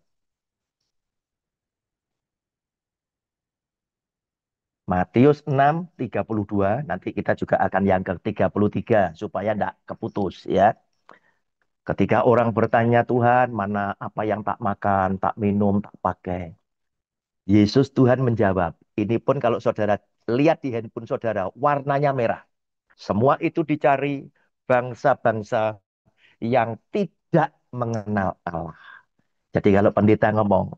Matius 6:32. Nanti kita juga akan yang ke 33 supaya tidak keputus ya. Ketika orang bertanya Tuhan, mana apa yang tak makan, tak minum, tak pakai. Yesus Tuhan menjawab, ini pun kalau saudara lihat di handphone saudara, warnanya merah. Semua itu dicari bangsa-bangsa yang tidak mengenal Allah. Jadi kalau pendeta ngomong,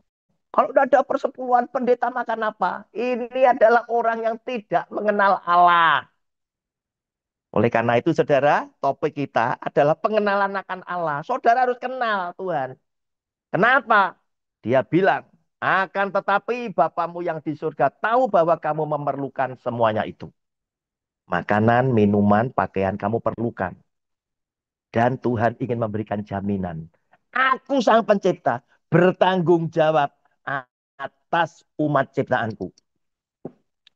kalau tidak ada persepuluhan pendeta makan apa? Ini adalah orang yang tidak mengenal Allah. Oleh karena itu saudara, topik kita adalah pengenalan akan Allah. Saudara harus kenal Tuhan. Kenapa? Dia bilang, akan tetapi Bapamu yang di surga tahu bahwa kamu memerlukan semuanya itu. Makanan, minuman, pakaian kamu perlukan. Dan Tuhan ingin memberikan jaminan. Aku sang pencipta bertanggung jawab atas umat ciptaanku.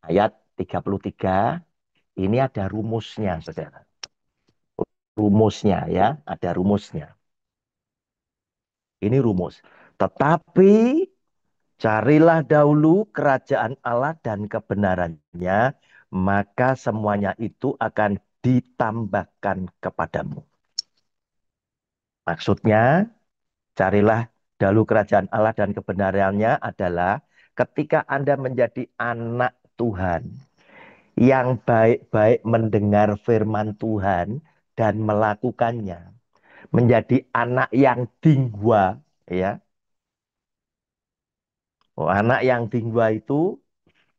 Ayat 33, ini ada rumusnya saudara. Rumusnya ya, ada rumusnya. Ini rumus. Tetapi carilah dahulu kerajaan Allah dan kebenarannya, maka semuanya itu akan ditambahkan kepadamu. Maksudnya, carilah dahulu kerajaan Allah dan kebenarannya adalah ketika Anda menjadi anak Tuhan yang baik-baik mendengar firman Tuhan dan melakukannya, menjadi anak yang tingwa, ya. Oh, anak yang tingwa itu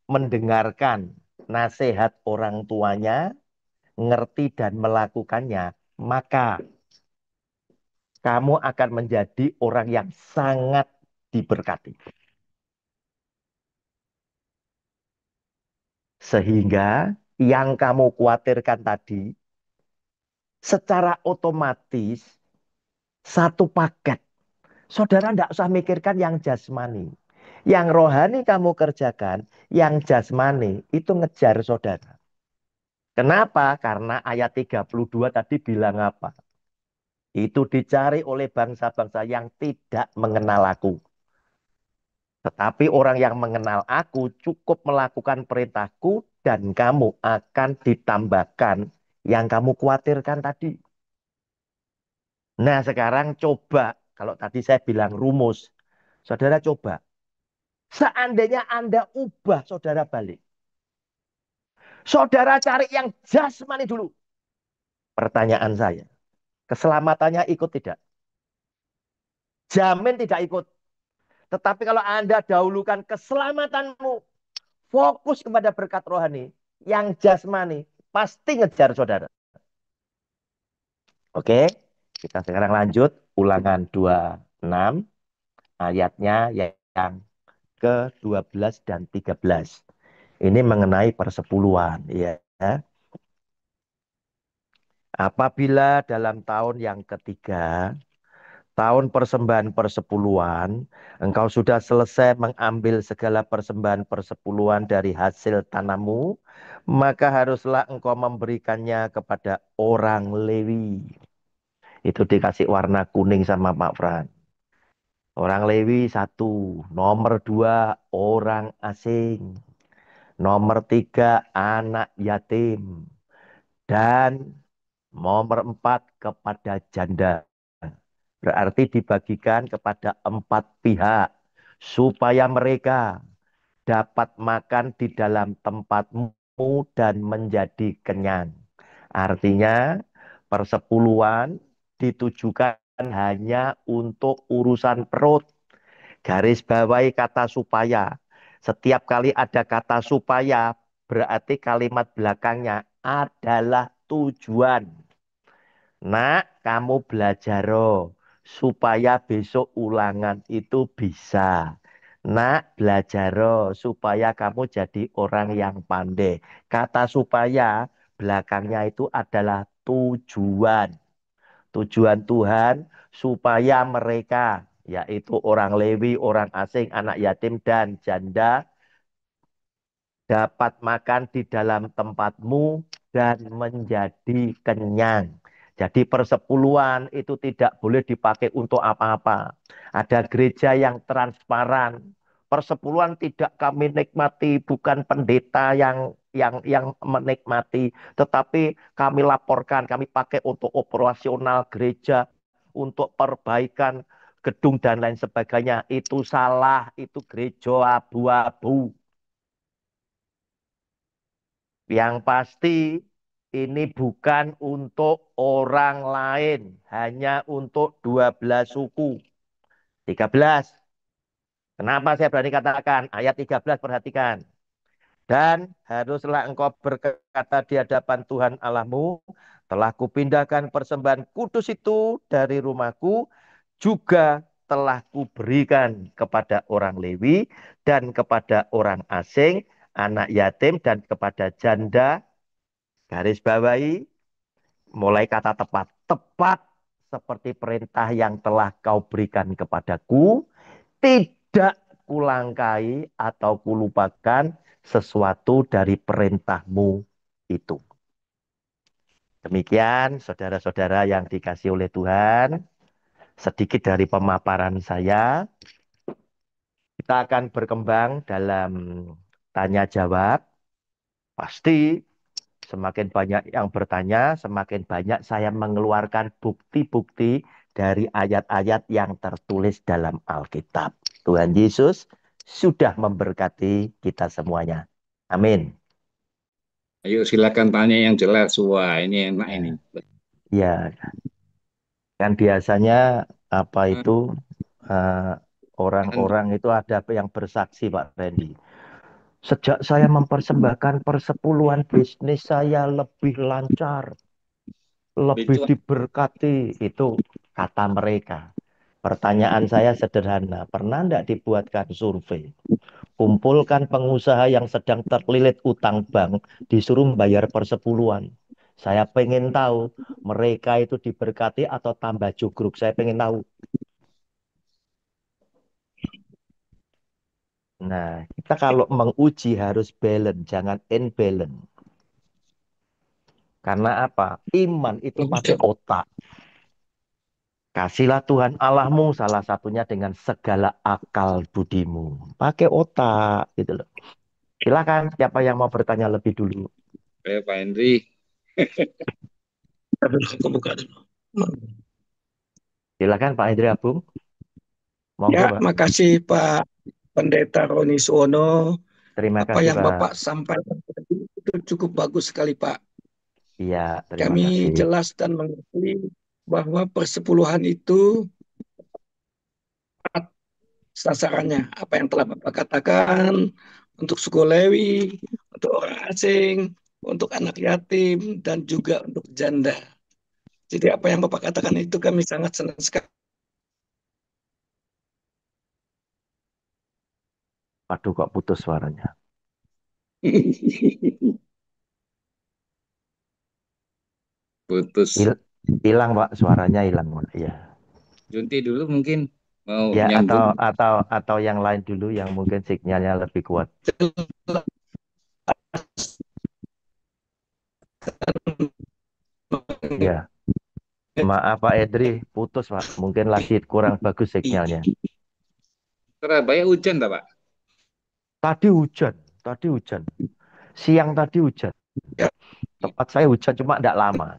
mendengarkan nasihat orang tuanya, ngerti dan melakukannya, maka kamu akan menjadi orang yang sangat diberkati. Sehingga yang kamu khawatirkan tadi, secara otomatis satu paket. Saudara tidak usah mikirkan yang jasmani. Yang rohani kamu kerjakan, yang jasmani itu ngejar saudara. Kenapa? Karena ayat 32 tadi bilang apa? Itu dicari oleh bangsa-bangsa yang tidak mengenal aku. Tetapi orang yang mengenal aku cukup melakukan perintahku dan kamu akan ditambahkan yang kamu khawatirkan tadi. Nah sekarang coba, kalau tadi saya bilang rumus, saudara coba. Seandainya Anda ubah saudara balik. Saudara cari yang jasmani dulu. Pertanyaan saya, keselamatannya ikut tidak? Jamin tidak ikut. Tetapi kalau Anda dahulukan keselamatanmu, fokus kepada berkat rohani, yang jasmani, pasti ngejar saudara. Oke, kita sekarang lanjut. Ulangan 26, ayatnya yang ke-12 dan 13. Ini mengenai persepuluhan. Ya. Apabila dalam tahun yang ketiga, tahun persembahan persepuluhan, engkau sudah selesai mengambil segala persembahan persepuluhan dari hasil tanahmu, maka haruslah engkau memberikannya kepada orang Lewi. Itu dikasih warna kuning sama Pak Fran. Orang Lewi satu, nomor dua orang asing, nomor tiga anak yatim, dan nomor empat kepada janda. Berarti dibagikan kepada empat pihak supaya mereka dapat makan di dalam tempatmu dan menjadi kenyang. Artinya persepuluhan ditujukan hanya untuk urusan perut. Garis bawahi kata supaya. Setiap kali ada kata supaya, berarti kalimat belakangnya adalah tujuan. Nak, kamu belajar supaya besok ulangan itu bisa. Nak, belajar supaya kamu jadi orang yang pandai. Kata supaya belakangnya itu adalah tujuan. Tujuan Tuhan supaya mereka, yaitu orang Lewi, orang asing, anak yatim, dan janda, dapat makan di dalam tempatmu dan menjadi kenyang. Jadi persepuluhan itu tidak boleh dipakai untuk apa-apa. Ada gereja yang transparan. Persepuluhan tidak kami nikmati, bukan pendeta yang menikmati, tetapi kami laporkan, kami pakai untuk operasional gereja, untuk perbaikan gedung dan lain sebagainya. Itu salah, itu gereja abu-abu. Yang pasti ini bukan untuk orang lain, hanya untuk 12 suku. 13. Kenapa saya berani katakan? Ayat 13 perhatikan. Dan haruslah engkau berkata di hadapan Tuhan Allahmu, telah kupindahkan persembahan kudus itu dari rumahku, juga telah kuberikan kepada orang Lewi dan kepada orang asing, anak yatim dan kepada janda. Garis bawahi, mulai kata tepat. Tepat seperti perintah yang telah kau berikan kepadaku. Tidak kulangkai atau kulupakan sesuatu dari perintahmu itu. Demikian saudara-saudara yang dikasih oleh Tuhan. Sedikit dari pemaparan saya. Kita akan berkembang dalam tanya jawab. Pasti semakin banyak yang bertanya, semakin banyak saya mengeluarkan bukti-bukti dari ayat-ayat yang tertulis dalam Alkitab. Tuhan Yesus sudah memberkati kita semuanya. Amin. Ayo silakan tanya yang jelas. Wah, ini enak ini. Ya, ya, kan biasanya apa itu eh, Kan orang-orang itu ada yang bersaksi Pak Randy. Sejak saya mempersembahkan persepuluhan bisnis saya lebih lancar, lebih itu diberkati. Itu kata mereka. Pertanyaan saya sederhana, pernah enggak dibuatkan survei? Kumpulkan pengusaha yang sedang terlilit utang bank, disuruh bayar persepuluhan. Saya pengen tahu mereka itu diberkati atau tambah jugruk. Saya pengen tahu. Nah, kita kalau menguji harus balance, jangan imbalance. Karena apa? Iman itu pakai otak. Kasihlah Tuhan Allahmu salah satunya dengan segala akal budimu. Pakai otak gitu loh. Silakan siapa yang mau bertanya lebih dulu. Pak Henry. Aku buka dulu. Silakan Pak Hendri Abung. Ya, Monggo Pak. makasih Pak Pendeta Roni Suwono. Terima Apa kasih yang Pak. Bapak sampaikan tadi itu cukup bagus sekali, Pak. Iya, terima Kami kasih. jelas dan mengerti bahwa persepuluhan itu sasarannya. Apa yang telah Bapak katakan untuk suku Lewi, untuk orang asing, untuk anak yatim, dan juga untuk janda. Jadi apa yang Bapak katakan itu kami sangat senang sekali. Waduh kok putus suaranya. Putus. Hilang Pak, suaranya hilang Pak. Iya. Junti dulu mungkin mau Ya, nyambung. atau yang lain dulu yang mungkin sinyalnya lebih kuat. Ya, maaf Pak Edri, putus Pak. Mungkin lagi kurang bagus sinyalnya. Surabaya hujan tak Pak? Tadi hujan, tadi hujan. Siang tadi hujan. Ya, Tempat saya hujan cuma tidak lama.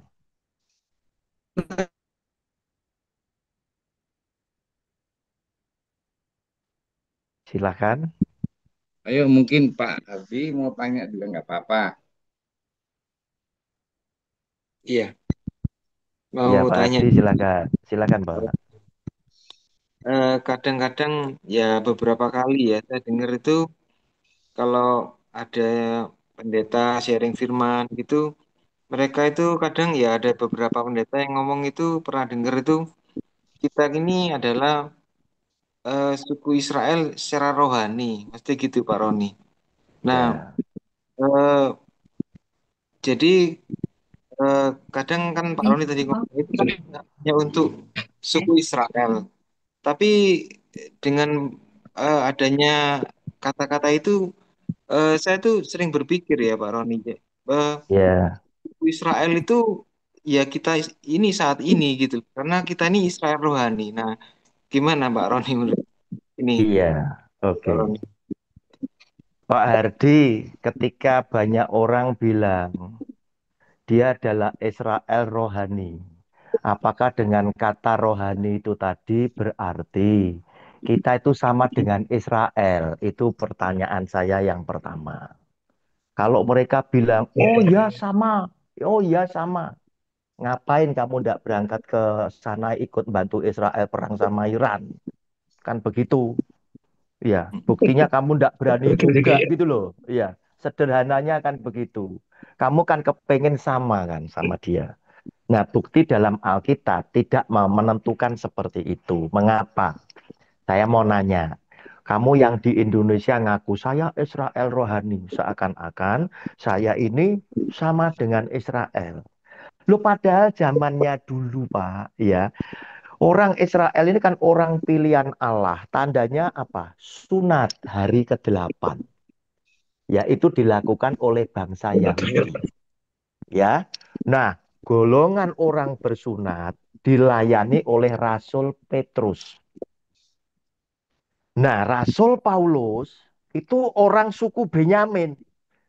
Silakan. Ayo mungkin Pak Hardi mau tanya juga nggak apa-apa. Iya, Ya mau Pak tanya. Ardi, silakan. Silakan Pak. Kadang-kadang ya beberapa kali ya saya dengar itu kalau ada pendeta sharing firman gitu, mereka itu kadang ya ada beberapa pendeta yang ngomong itu pernah dengar itu kita ini adalah suku Israel secara rohani, mesti gitu Pak Roni. Nah, Ya, eh, jadi kadang kan Pak Roni tadi ngomong itu kan hanya untuk suku Israel. Tapi dengan adanya kata-kata itu, saya tuh sering berpikir ya Pak Roni, ya, Israel itu ya kita ini saat ini gitu, karena kita ini Israel rohani. Nah, gimana Pak Roni menurut ini, iya. Pak Oke. Roni? Pak Hardi, ketika banyak orang bilang dia adalah Israel rohani, apakah dengan kata rohani itu tadi berarti kita itu sama dengan Israel? Itu pertanyaan saya yang pertama. Kalau mereka bilang, oh ya sama, oh ya sama. Ngapain kamu tidak berangkat ke sana ikut bantu Israel perang sama Iran? Kan begitu. Ya, buktinya kamu tidak berani betul juga juga ya. gitu loh. Iya, sederhananya kan begitu. Kamu kan kepengen sama kan sama dia. Nah, bukti dalam Alkitab tidak mau menentukan seperti itu. Mengapa? Saya mau nanya. Kamu yang di Indonesia ngaku saya Israel rohani, seakan-akan saya ini sama dengan Israel. Lu padahal zamannya dulu, Pak, ya. Orang Israel ini kan orang pilihan Allah. Tandanya apa? Sunat hari ke-8. Yaitu dilakukan oleh bangsa Yahudi. Ya. Nah, golongan orang bersunat dilayani oleh Rasul Petrus. Nah, Rasul Paulus itu orang suku Benyamin.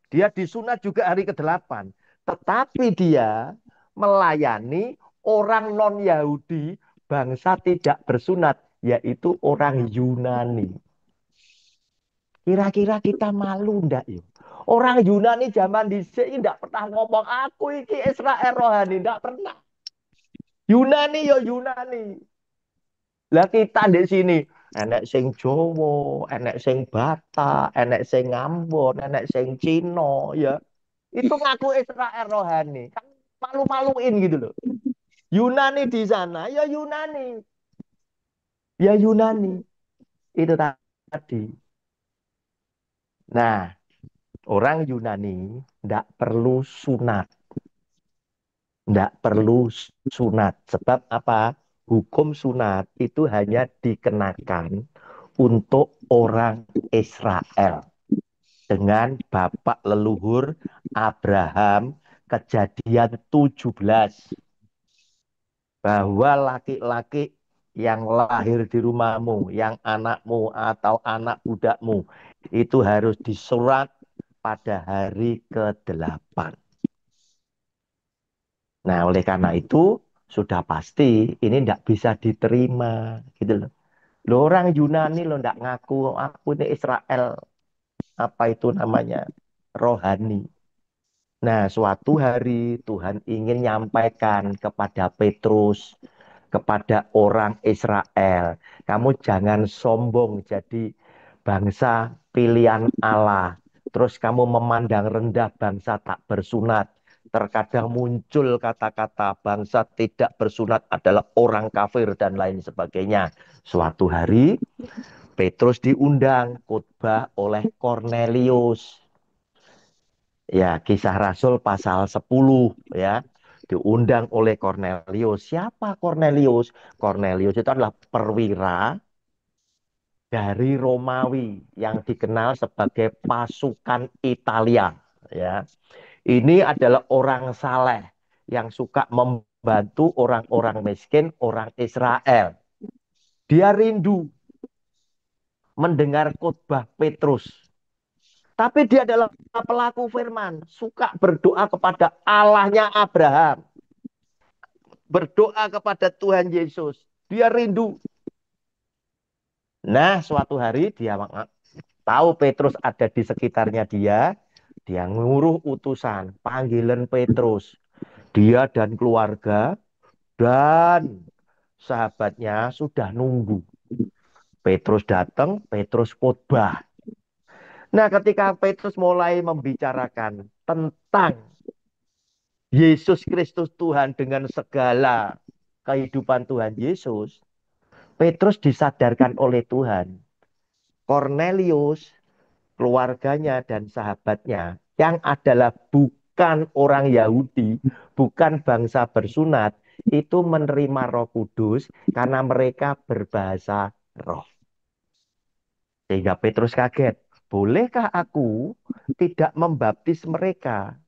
Dia disunat juga hari ke-8. Tetapi dia melayani orang non-Yahudi, bangsa tidak bersunat, yaitu orang Yunani. Kira-kira kita malu ndak yuk? Orang Yunani zaman dhisik iki ndak pernah ngomong aku iki Israel rohani, ndak pernah. Yunani yo Yunani. Lah kita di sini enek sing Jawa, enek sing Batak, enek sing Ambon, enek sing Cina ya. Itu ngaku Israel rohani. Kan malu-maluin gitu loh. Yunani di sana, ya Yunani. Ya Yunani. Itu tadi. Nah, orang Yunani tidak perlu sunat. Tidak perlu sunat. Sebab apa? Hukum sunat itu hanya dikenakan untuk orang Israel. Dengan bapak leluhur Abraham, kejadian 17. Bahwa laki-laki yang lahir di rumahmu, yang anakmu atau anak budakmu, itu harus disurat pada hari ke-8. Nah, oleh karena itu, sudah pasti ini tidak bisa diterima. Gitu loh. Loh, orang Yunani lo tidak ngaku, aku ini Israel. Apa itu namanya? Rohani. Nah, suatu hari Tuhan ingin nyampaikan kepada Petrus, kepada orang Israel. Kamu jangan sombong jadi bangsa pilihan Allah. Terus kamu memandang rendah bangsa tak bersunat. Terkadang muncul kata-kata bangsa tidak bersunat adalah orang kafir dan lain sebagainya. Suatu hari Petrus diundang khotbah oleh Kornelius. Ya, Kisah Rasul pasal 10 ya. diundang oleh Cornelius. Siapa Cornelius? Cornelius itu adalah perwira dari Romawi yang dikenal sebagai pasukan Italia. Ya, ini adalah orang saleh yang suka membantu orang-orang miskin, orang Israel. Dia rindu mendengar khotbah Petrus. Tapi dia adalah pelaku firman, suka berdoa kepada Allahnya Abraham, berdoa kepada Tuhan Yesus. Dia rindu. Nah, suatu hari dia tahu Petrus ada di sekitarnya dia nguruh utusan, panggilan Petrus. Dia dan keluarga dan sahabatnya sudah nunggu. Petrus datang, Petrus khotbah. Nah, ketika Petrus mulai membicarakan tentang Yesus Kristus Tuhan dengan segala kehidupan Tuhan Yesus, Petrus disadarkan oleh Tuhan. Cornelius, keluarganya dan sahabatnya yang adalah bukan orang Yahudi, bukan bangsa bersunat, itu menerima Roh Kudus karena mereka berbahasa roh. Sehingga Petrus kaget, bolehkah aku tidak membaptis mereka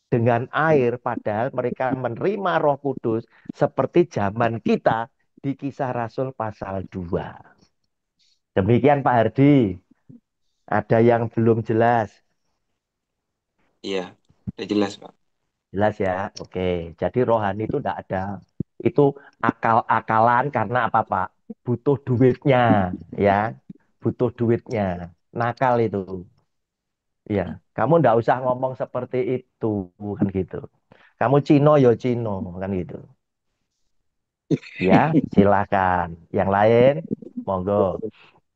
dengan air padahal mereka menerima Roh Kudus seperti zaman kita di Kisah Rasul pasal 2. Demikian Pak Hardi. Ada yang belum jelas? Iya, udah jelas, Pak. Jelas ya? Oke. Jadi rohani itu tidak ada. Itu akal-akalan karena apa Pak? Butuh duitnya. Ya. Butuh duitnya. Nakal itu. Ya. Kamu tidak usah ngomong seperti itu. Kan gitu. Kamu Cino yo Cino. Kan gitu. Ya, silakan. Yang lain, monggo.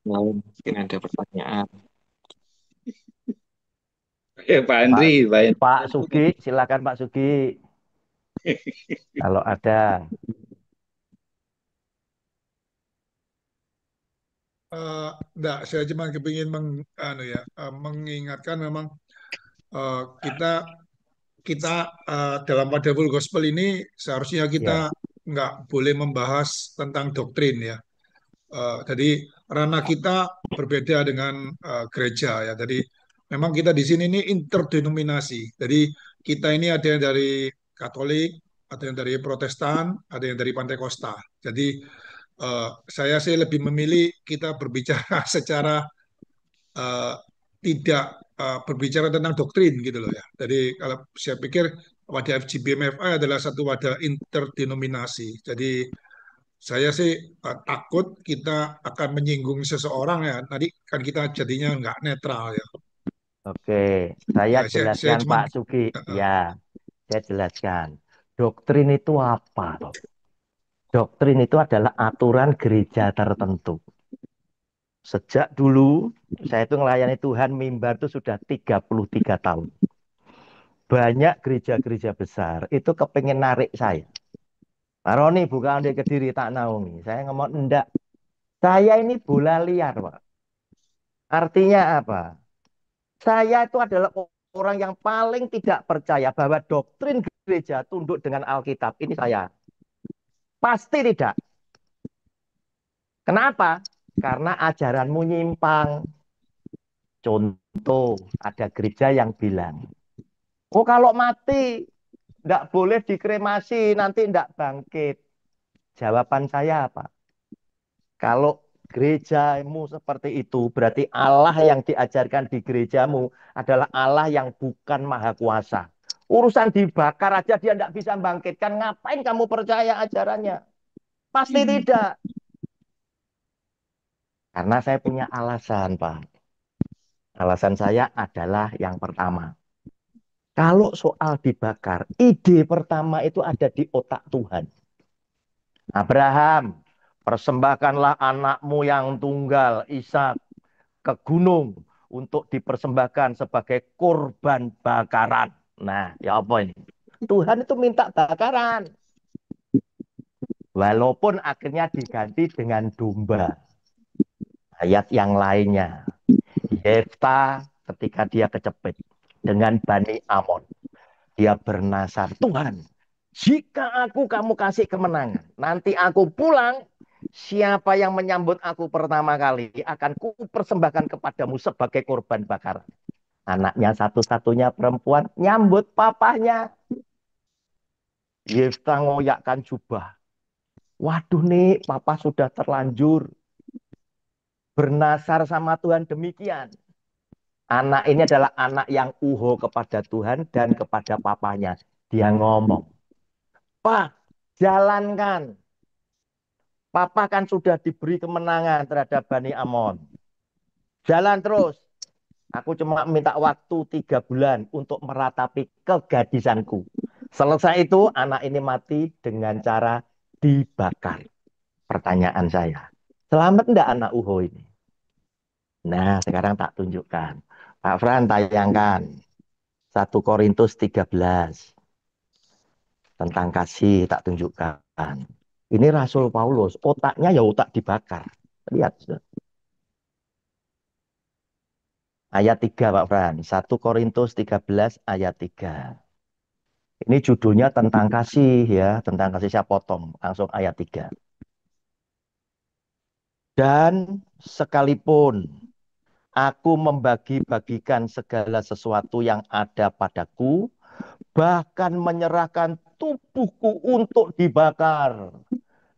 Nah, mungkin ada pertanyaan. Pak Pak, Andri, Pak Pak Andri. Sugi, silakan Pak Sugi. Kalau ada. Enggak, saya cuma kepingin mengingatkan memang kita kita dalam pada full gospel ini seharusnya kita Ya, nggak boleh membahas tentang doktrin ya. Jadi ranah kita berbeda dengan gereja ya. Jadi memang kita di sini ini interdenominasi. Jadi kita ini ada yang dari Katolik, ada yang dari Protestan, ada yang dari Pantekosta. Jadi saya sih lebih memilih kita berbicara secara eh, tidak berbicara tentang doktrin gitu loh ya. Jadi kalau saya pikir wadah FGBMFI adalah satu wadah interdenominasi. Jadi saya sih takut kita akan menyinggung seseorang ya. Nanti kan kita jadinya nggak netral ya. oke. Saya Ya, saya jelaskan cuman Pak Sugi. Ya, saya jelaskan. Doktrin itu apa, toh? Doktrin itu adalah aturan gereja tertentu. Sejak dulu, saya itu melayani Tuhan mimbar itu sudah 33 tahun. Banyak gereja-gereja besar itu kepengen narik saya. Pak Roni bukan di Kediri tak naungi. Saya ngomong enggak. Saya ini bola liar, Pak. Artinya apa? Saya itu adalah orang yang paling tidak percaya bahwa doktrin gereja tunduk dengan Alkitab. Ini saya. Pasti tidak. Kenapa? Karena ajaranmu nyimpang. Contoh, ada gereja yang bilang, oh kalau mati tidak boleh dikremasi, nanti tidak bangkit. Jawaban saya apa? Kalau gerejamu seperti itu, berarti Allah yang diajarkan di gerejamu adalah Allah yang bukan maha kuasa. Urusan dibakar aja dia tidak bisa bangkitkan. Ngapain kamu percaya ajarannya? Pasti tidak. Karena saya punya alasan, Pak. Alasan saya adalah yang pertama. Kalau soal dibakar, ide pertama itu ada di otak Tuhan. Abraham, persembahkanlah anakmu yang tunggal, Ishak, ke gunung untuk dipersembahkan sebagai korban bakaran. Nah, ya apa ini? Tuhan itu minta bakaran. Walaupun akhirnya diganti dengan domba. Ayat yang lainnya. Yefta ketika dia kecepit dengan Bani Amon. Dia bernasar, Tuhan, Jika kamu kasih kemenangan, nanti aku pulang, siapa yang menyambut aku pertama kali akan kupersembahkan kepadamu sebagai korban bakar. Anaknya satu-satunya perempuan nyambut papahnya. Yefta ngoyakkan jubah. Waduh nih, papa sudah terlanjur bernasar sama Tuhan demikian. Anak ini adalah anak yang uho kepada Tuhan dan kepada papanya. Dia ngomong, Pak, jalankan. Papa kan sudah diberi kemenangan terhadap Bani Amon. Jalan terus. Aku cuma minta waktu 3 bulan untuk meratapi kegadisanku. Selesai itu, anak ini mati dengan cara dibakar. Pertanyaan saya, selamat enggak anak uho ini? Nah, sekarang tak tunjukkan. Pak Fran, tayangkan 1 Korintus 13. Tentang kasih, tak tunjukkan. Ini Rasul Paulus, otaknya ya otak dibakar. Lihat, ayat 3, Pak Fran. 1 Korintus 13 ayat 3. Ini judulnya tentang kasih ya, tentang kasih. Saya potong langsung ayat 3. Dan sekalipun aku membagi-bagikan segala sesuatu yang ada padaku, bahkan menyerahkan tubuhku untuk dibakar.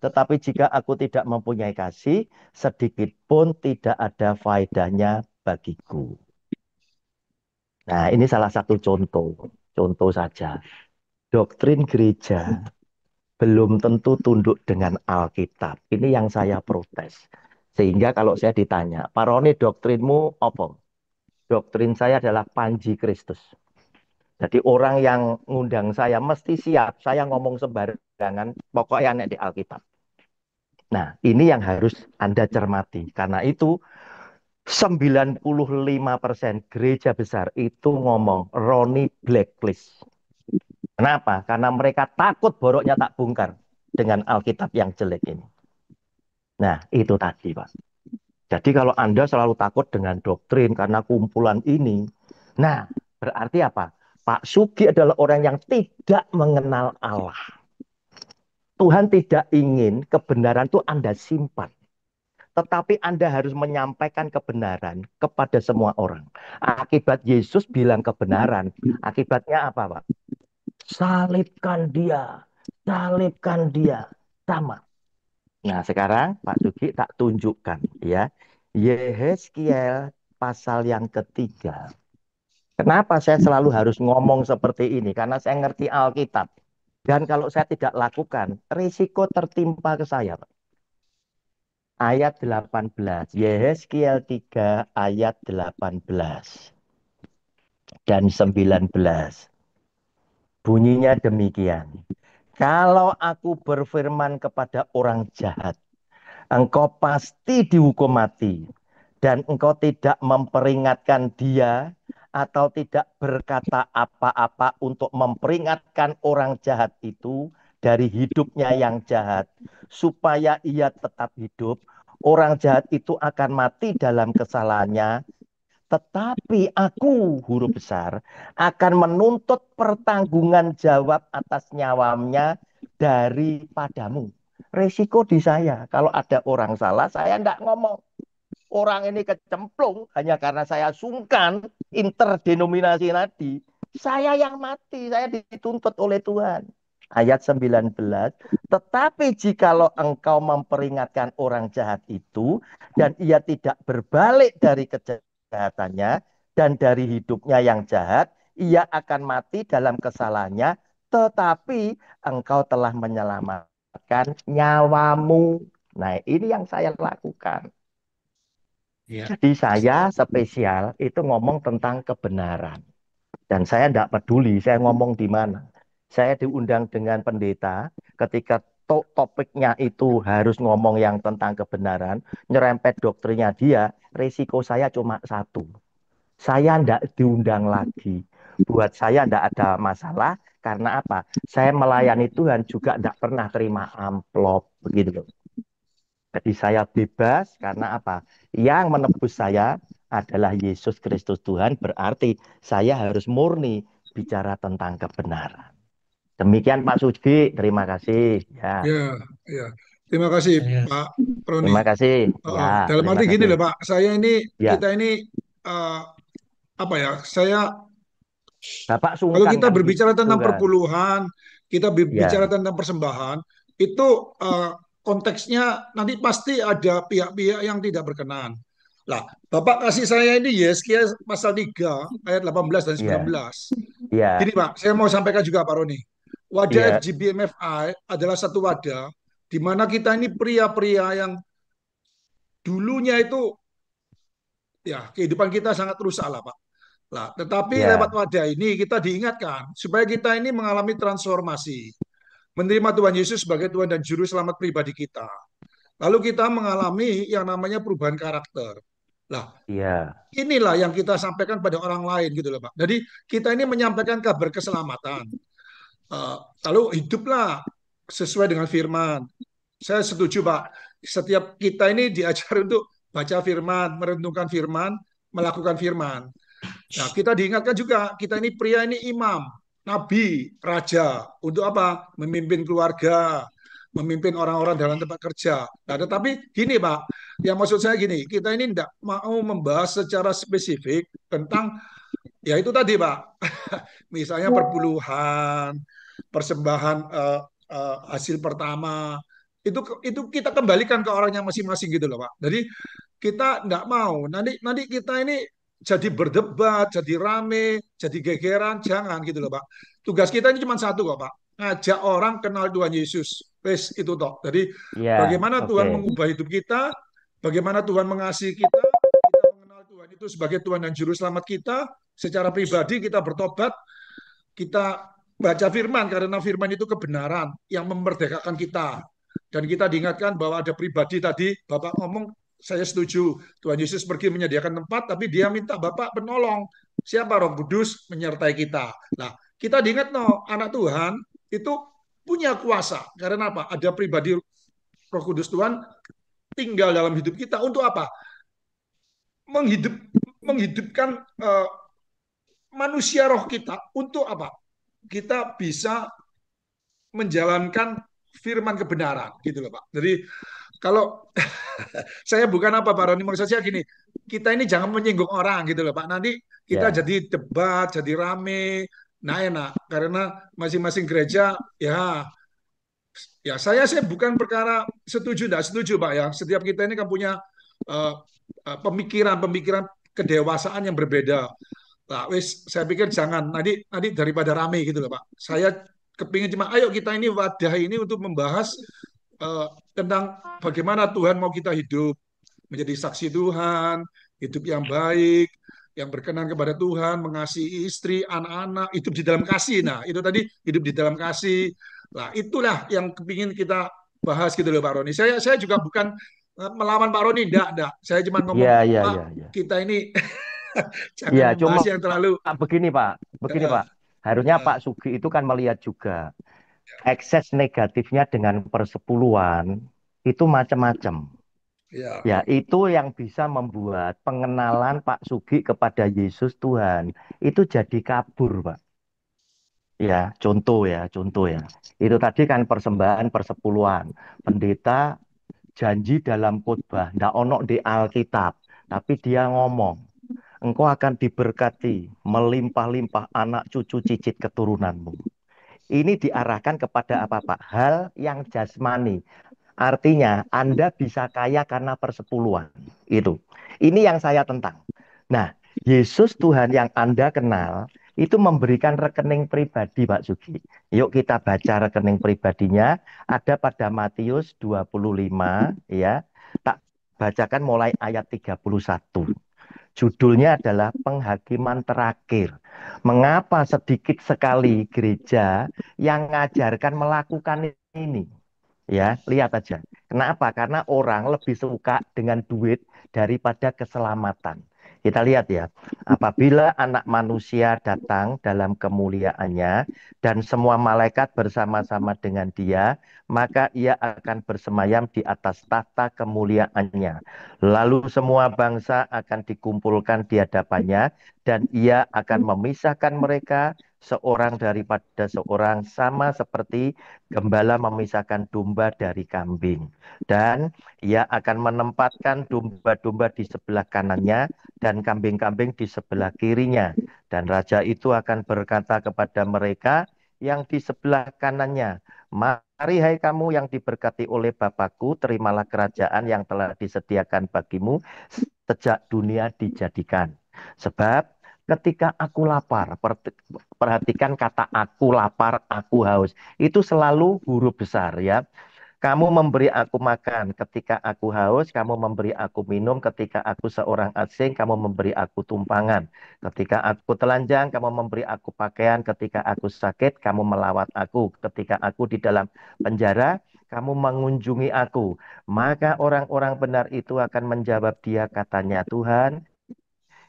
Tetapi jika aku tidak mempunyai kasih, sedikit pun tidak ada faedahnya bagiku. Nah, ini salah satu contoh saja. Doktrin gereja belum tentu tunduk dengan Alkitab. Ini yang saya protes. Sehingga kalau saya ditanya, Pak Roni, doktrinmu apa? Doktrin saya adalah Panji Kristus. Jadi orang yang ngundang saya mesti siap. Saya ngomong sembarangan, pokoknya aneh di Alkitab. Nah, ini yang harus Anda cermati. Karena itu 95% gereja besar itu ngomong Roni blacklist. Kenapa? Karena mereka takut boroknya tak bongkar dengan Alkitab yang jelek ini. Nah, itu tadi, Pak. Jadi kalau Anda selalu takut dengan doktrin karena kumpulan ini, nah, berarti apa? Pak Sugi adalah orang yang tidak mengenal Allah. Tuhan tidak ingin kebenaran itu Anda simpan. Tetapi Anda harus menyampaikan kebenaran kepada semua orang. Akibat Yesus bilang kebenaran, akibatnya apa, Pak? Salibkan dia, salibkan dia. Sama. Nah, sekarang Pak Sugi tak tunjukkan ya. Yehezkiel pasal yang ketiga. Kenapa saya selalu harus ngomong seperti ini? Karena saya ngerti Alkitab. Dan kalau saya tidak lakukan, risiko tertimpa ke saya, Pak. Ayat 18. Yehezkiel 3 ayat 18 dan 19. Bunyinya demikian. Kalau aku berfirman kepada orang jahat, engkau pasti dihukum mati. Dan engkau tidak memperingatkan dia atau tidak berkata apa-apa untuk memperingatkan orang jahat itu dari hidupnya yang jahat. Supaya ia tetap hidup, orang jahat itu akan mati dalam kesalahannya. Tetapi aku, huruf besar, akan menuntut pertanggungan jawab atas nyawanya daripadamu. Resiko di saya. Kalau ada orang salah, saya tidak ngomong. Orang ini kecemplung hanya karena saya sungkan interdenominasi tadi. Saya yang mati, saya dituntut oleh Tuhan. Ayat 19, tetapi jikalau engkau memperingatkan orang jahat itu, dan ia tidak berbalik dari kejahatannya, dan dari hidupnya yang jahat, ia akan mati dalam kesalahannya, tetapi engkau telah menyelamatkan nyawamu. Nah, ini yang saya lakukan. Ya. Jadi saya spesial itu ngomong tentang kebenaran. Dan saya tidak peduli saya ngomong di mana. Saya diundang dengan pendeta ketika topiknya itu harus ngomong yang tentang kebenaran, nyerempet doktrinnya dia, risiko saya cuma satu. Saya tidak diundang lagi. Buat saya tidak ada masalah, karena apa? Saya melayani Tuhan juga tidak pernah terima amplop, begitu loh. Jadi saya bebas karena apa? Yang menebus saya adalah Yesus Kristus Tuhan, berarti saya harus murni bicara tentang kebenaran. Demikian Pak Sugi, terima kasih. Ya, Ya, ya. Terima kasih Ya. Pak Roni. terima kasih. Ya, Dalam terima arti gini kasih. loh Pak, Ya, kita ini eh, apa ya? Bapak Kalau sungkan kita kan berbicara gitu tentang kan. perpuluhan, kita berbicara Ya, tentang persembahan, itu konteksnya nanti pasti ada pihak-pihak yang tidak berkenan. Lah, Bapak kasih saya ini Yesaya pasal 3 ayat 18 dan ya, 19. Gini ya, Pak, saya mau sampaikan juga Pak Roni. Wadah ya, FGBMFI adalah satu wadah di mana kita ini pria-pria yang dulunya itu ya kehidupan kita sangat rusak lah Pak. Lah, tetapi lewat ya, wadah ini kita diingatkan supaya kita ini mengalami transformasi, menerima Tuhan Yesus sebagai Tuhan dan Juru Selamat pribadi kita. Lalu kita mengalami yang namanya perubahan karakter. Lah, ya, inilah yang kita sampaikan pada orang lain gitu loh Pak. Jadi kita ini menyampaikan kabar keselamatan. Eh, Lalu hiduplah sesuai dengan firman. Saya setuju Pak. Setiap kita ini diajar untuk baca firman, merenungkan firman, melakukan firman. Nah, kita diingatkan juga, kita ini pria ini imam, nabi, raja. Untuk apa? Memimpin keluarga, memimpin orang-orang dalam tempat kerja. Nah, tetapi gini Pak, yang maksud saya gini, kita ini tidak mau membahas secara spesifik tentang, ya itu tadi Pak, misalnya perpuluhan, persembahan hasil pertama, itu kita kembalikan ke orangnya masing-masing gitu loh Pak. Jadi kita tidak mau nanti nanti kita ini jadi berdebat, jadi rame, jadi gegeran, jangan gitu loh Pak. Tugas kita ini cuma satu kok Pak, ngajak orang kenal Tuhan Yesus. Wes itu toh. Jadi ya, bagaimana oke. Tuhan mengubah hidup kita, bagaimana Tuhan mengasihi kita mengenal Tuhan itu sebagai Tuhan dan Juru Selamat kita, secara pribadi kita bertobat, kita baca firman karena firman itu kebenaran yang memerdekakan kita. Dan kita diingatkan bahwa ada pribadi tadi, Bapak ngomong, saya setuju, Tuhan Yesus pergi menyediakan tempat, tapi dia minta Bapak penolong. Siapa? Roh Kudus menyertai kita. Nah, kita diingat no, anak Tuhan itu punya kuasa. Karena apa? Ada pribadi Roh Kudus Tuhan tinggal dalam hidup kita untuk apa? Menghidupkan manusia roh kita untuk apa? Kita bisa menjalankan firman kebenaran gitu loh Pak. Jadi kalau saya bukan apa Pak Roni, maksud saya gini, kita ini jangan menyinggung orang gitu loh Pak. Nanti kita Ya, jadi debat, jadi rame, nah enak karena masing-masing gereja ya ya saya bukan perkara setuju tidak setuju Pak ya. Setiap kita ini kan punya pemikiran-pemikiran kedewasaan yang berbeda. Nah, wis saya pikir jangan nanti nanti daripada rame gitu loh Pak. Saya kepingin cuma ayo kita ini wadah ini untuk membahas eh, tentang bagaimana Tuhan mau kita hidup menjadi saksi Tuhan, hidup yang baik, yang berkenan kepada Tuhan, mengasihi istri, anak-anak, hidup di dalam kasih. Nah, itu tadi hidup di dalam kasih. Nah, itulah yang kepingin kita bahas gitu loh Pak Roni. Saya juga bukan melawan Pak Roni, enggak. Saya cuma ngomong, ya, ya, Pak, ya, ya. kita ini Ya, jangan membahas cuma yang terlalu begini uh, Pak. Harusnya uh, Pak Sugi itu kan melihat juga ekses negatifnya dengan persepuluhan itu macam-macam. ya. Ya, itu yang bisa membuat pengenalan Pak Sugi kepada Yesus Tuhan itu jadi kabur, Pak. Ya. Itu tadi kan persembahan persepuluhan. Pendeta janji dalam khotbah, ndak ono di Alkitab, tapi dia ngomong, engkau akan diberkati, melimpah-limpah anak cucu cicit keturunanmu. Ini diarahkan kepada apa, Pak? Hal yang jasmani. Artinya, Anda bisa kaya karena persepuluhan. Itu. Ini yang saya tentang. Nah, Yesus Tuhan yang Anda kenal, itu memberikan rekening pribadi, Pak Sugi. Yuk kita baca rekening pribadinya. Ada pada Matius 25, ya. Tak bacakan mulai ayat 31. Judulnya adalah penghakiman terakhir. Mengapa sedikit sekali gereja yang mengajarkan melakukan ini? Ya, lihat aja. Kenapa? Karena orang lebih suka dengan duit daripada keselamatan. Kita lihat ya, apabila anak manusia datang dalam kemuliaannya dan semua malaikat bersama-sama dengan dia, maka ia akan bersemayam di atas tahta kemuliaannya. Lalu semua bangsa akan dikumpulkan di hadapannya dan ia akan memisahkan mereka seorang daripada seorang, sama seperti gembala memisahkan domba dari kambing. Dan ia akan menempatkan domba-domba di sebelah kanannya dan kambing-kambing di sebelah kirinya. Dan raja itu akan berkata kepada mereka yang di sebelah kanannya, mari hai kamu yang diberkati oleh Bapakku, terimalah kerajaan yang telah disediakan bagimu sejak dunia dijadikan. Sebab ketika aku lapar, perhatikan kata aku lapar, aku haus. Itu selalu huruf besar ya. Kamu memberi aku makan ketika aku haus, kamu memberi aku minum ketika aku seorang asing, kamu memberi aku tumpangan. Ketika aku telanjang, kamu memberi aku pakaian, ketika aku sakit, kamu melawat aku. Ketika aku di dalam penjara, kamu mengunjungi aku. Maka orang-orang benar itu akan menjawab dia, katanya, Tuhan,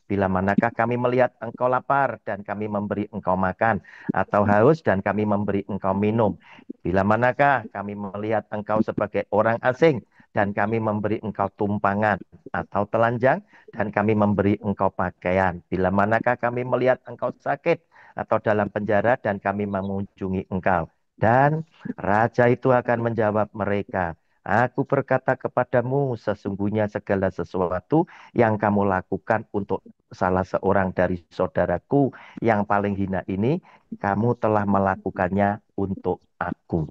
bila manakah kami melihat engkau lapar dan kami memberi engkau makan, atau haus dan kami memberi engkau minum? Bila manakah kami melihat engkau sebagai orang asing dan kami memberi engkau tumpangan, atau telanjang dan kami memberi engkau pakaian? Bila manakah kami melihat engkau sakit atau dalam penjara dan kami mengunjungi engkau? Dan raja itu akan menjawab mereka, aku berkata kepadamu, sesungguhnya segala sesuatu yang kamu lakukan untuk salah seorang dari saudaraku yang paling hina ini, kamu telah melakukannya untuk aku.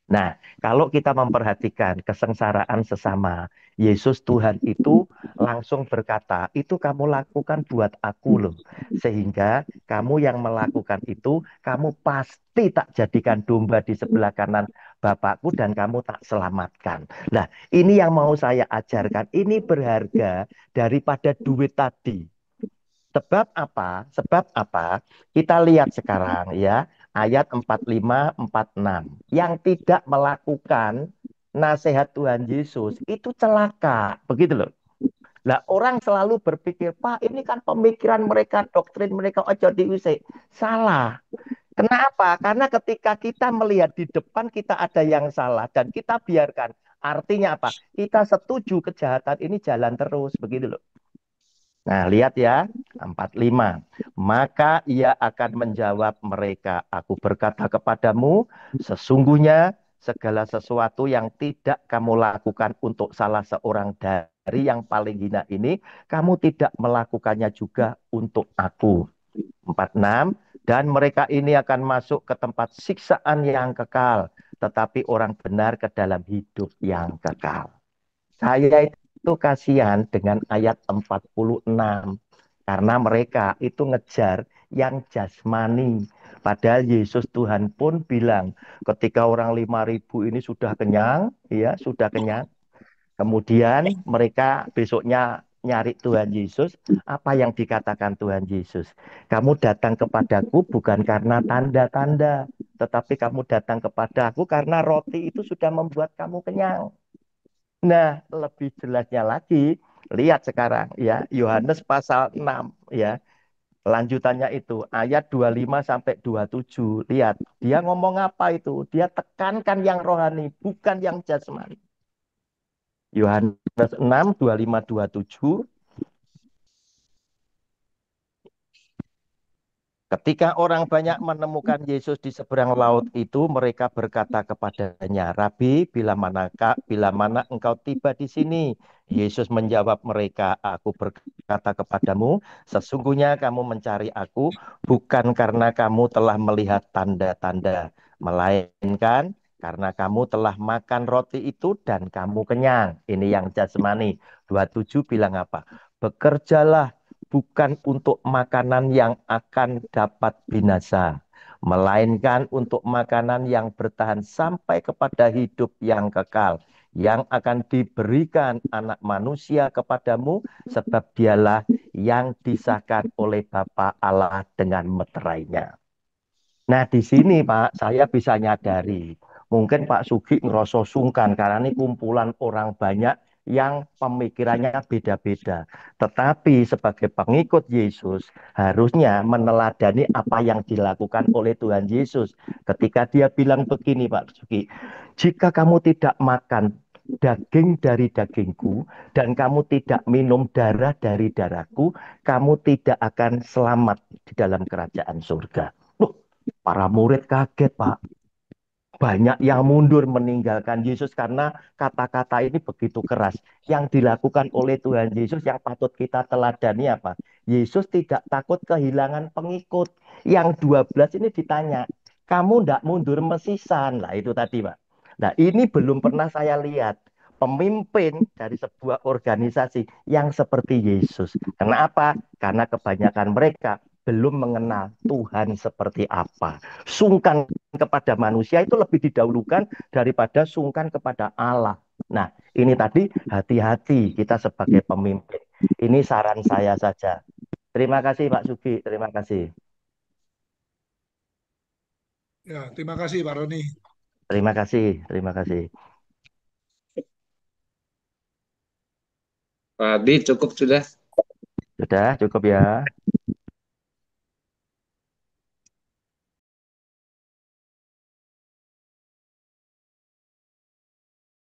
Nah, kalau kita memperhatikan kesengsaraan sesama, Yesus Tuhan itu langsung berkata, itu kamu lakukan buat aku loh. Sehingga kamu yang melakukan itu, kamu pasti tak jadikan domba di sebelah kanan Bapakku dan kamu tak selamatkan. Nah, ini yang mau saya ajarkan, ini berharga daripada duit tadi. Sebab apa? Sebab apa? Kita lihat sekarang ya, ayat 45, 46. Yang tidak melakukan nasihat Tuhan Yesus itu celaka. Begitu loh. Lah orang selalu berpikir, Pak, ini kan pemikiran mereka, doktrin mereka, ojo diusik. Salah. Kenapa? Karena ketika kita melihat di depan kita ada yang salah dan kita biarkan. Artinya apa? Kita setuju kejahatan ini jalan terus. Begitu loh. Nah, lihat ya, 45. Maka ia akan menjawab mereka, aku berkata kepadamu, sesungguhnya segala sesuatu yang tidak kamu lakukan untuk salah seorang dari yang paling hina ini, kamu tidak melakukannya juga untuk aku. 46. Dan mereka ini akan masuk ke tempat siksaan yang kekal, tetapi orang benar ke dalam hidup yang kekal. Saya itu kasihan dengan ayat 46. Karena mereka itu ngejar yang jasmani. Padahal Yesus Tuhan pun bilang, ketika orang 5.000 ini sudah kenyang, ya sudah kenyang. Kemudian mereka besoknya nyari Tuhan Yesus. Apa yang dikatakan Tuhan Yesus? Kamu datang kepadaku bukan karena tanda-tanda, tetapi kamu datang kepadaku karena roti itu sudah membuat kamu kenyang. Nah, lebih jelasnya lagi, lihat sekarang ya, Yohanes pasal 6 ya. Lanjutannya itu ayat 25 sampai 27. Lihat, dia ngomong apa itu? Dia tekankan yang rohani, bukan yang jasmani. Yohanes 6, 25, 27. Ketika orang banyak menemukan Yesus di seberang laut itu, mereka berkata kepadanya, Rabi, bila mana engkau tiba di sini? Yesus menjawab mereka, aku berkata kepadamu, sesungguhnya kamu mencari aku bukan karena kamu telah melihat tanda-tanda, melainkan karena kamu telah makan roti itu dan kamu kenyang. Ini yang jasmani. 27 bilang apa? Bekerjalah bukan untuk makanan yang akan dapat binasa, melainkan untuk makanan yang bertahan sampai kepada hidup yang kekal, yang akan diberikan anak manusia kepadamu, sebab dialah yang disahkan oleh Bapa Allah dengan meterainya. Nah, di sini Pak, saya bisa nyadari, mungkin Pak Sugi ngerasa sungkan karena ini kumpulan orang banyak yang pemikirannya beda-beda. Tetapi sebagai pengikut Yesus, harusnya meneladani apa yang dilakukan oleh Tuhan Yesus. Ketika dia bilang begini Pak Sugi, jika kamu tidak makan daging dari dagingku dan kamu tidak minum darah dari darahku, kamu tidak akan selamat di dalam kerajaan surga. Loh, para murid kaget, Pak. Banyak yang mundur meninggalkan Yesus karena kata-kata ini begitu keras. Yang dilakukan oleh Tuhan Yesus yang patut kita teladani apa? Yesus tidak takut kehilangan pengikut. Yang 12 ini ditanya, kamu tidak mundur mesisan? Lah itu tadi, Pak. Nah ini belum pernah saya lihat pemimpin dari sebuah organisasi yang seperti Yesus. Kenapa? Karena kebanyakan mereka belum mengenal Tuhan seperti apa. Sungkan kepada manusia itu lebih didahulukan daripada sungkan kepada Allah. Nah, ini tadi hati-hati kita sebagai pemimpin. Ini saran saya saja. Terima kasih Pak Sugi, terima kasih. Ya, terima kasih Pak Roni. Terima kasih, terima kasih. Pak Adi, cukup sudah. Sudah cukup ya.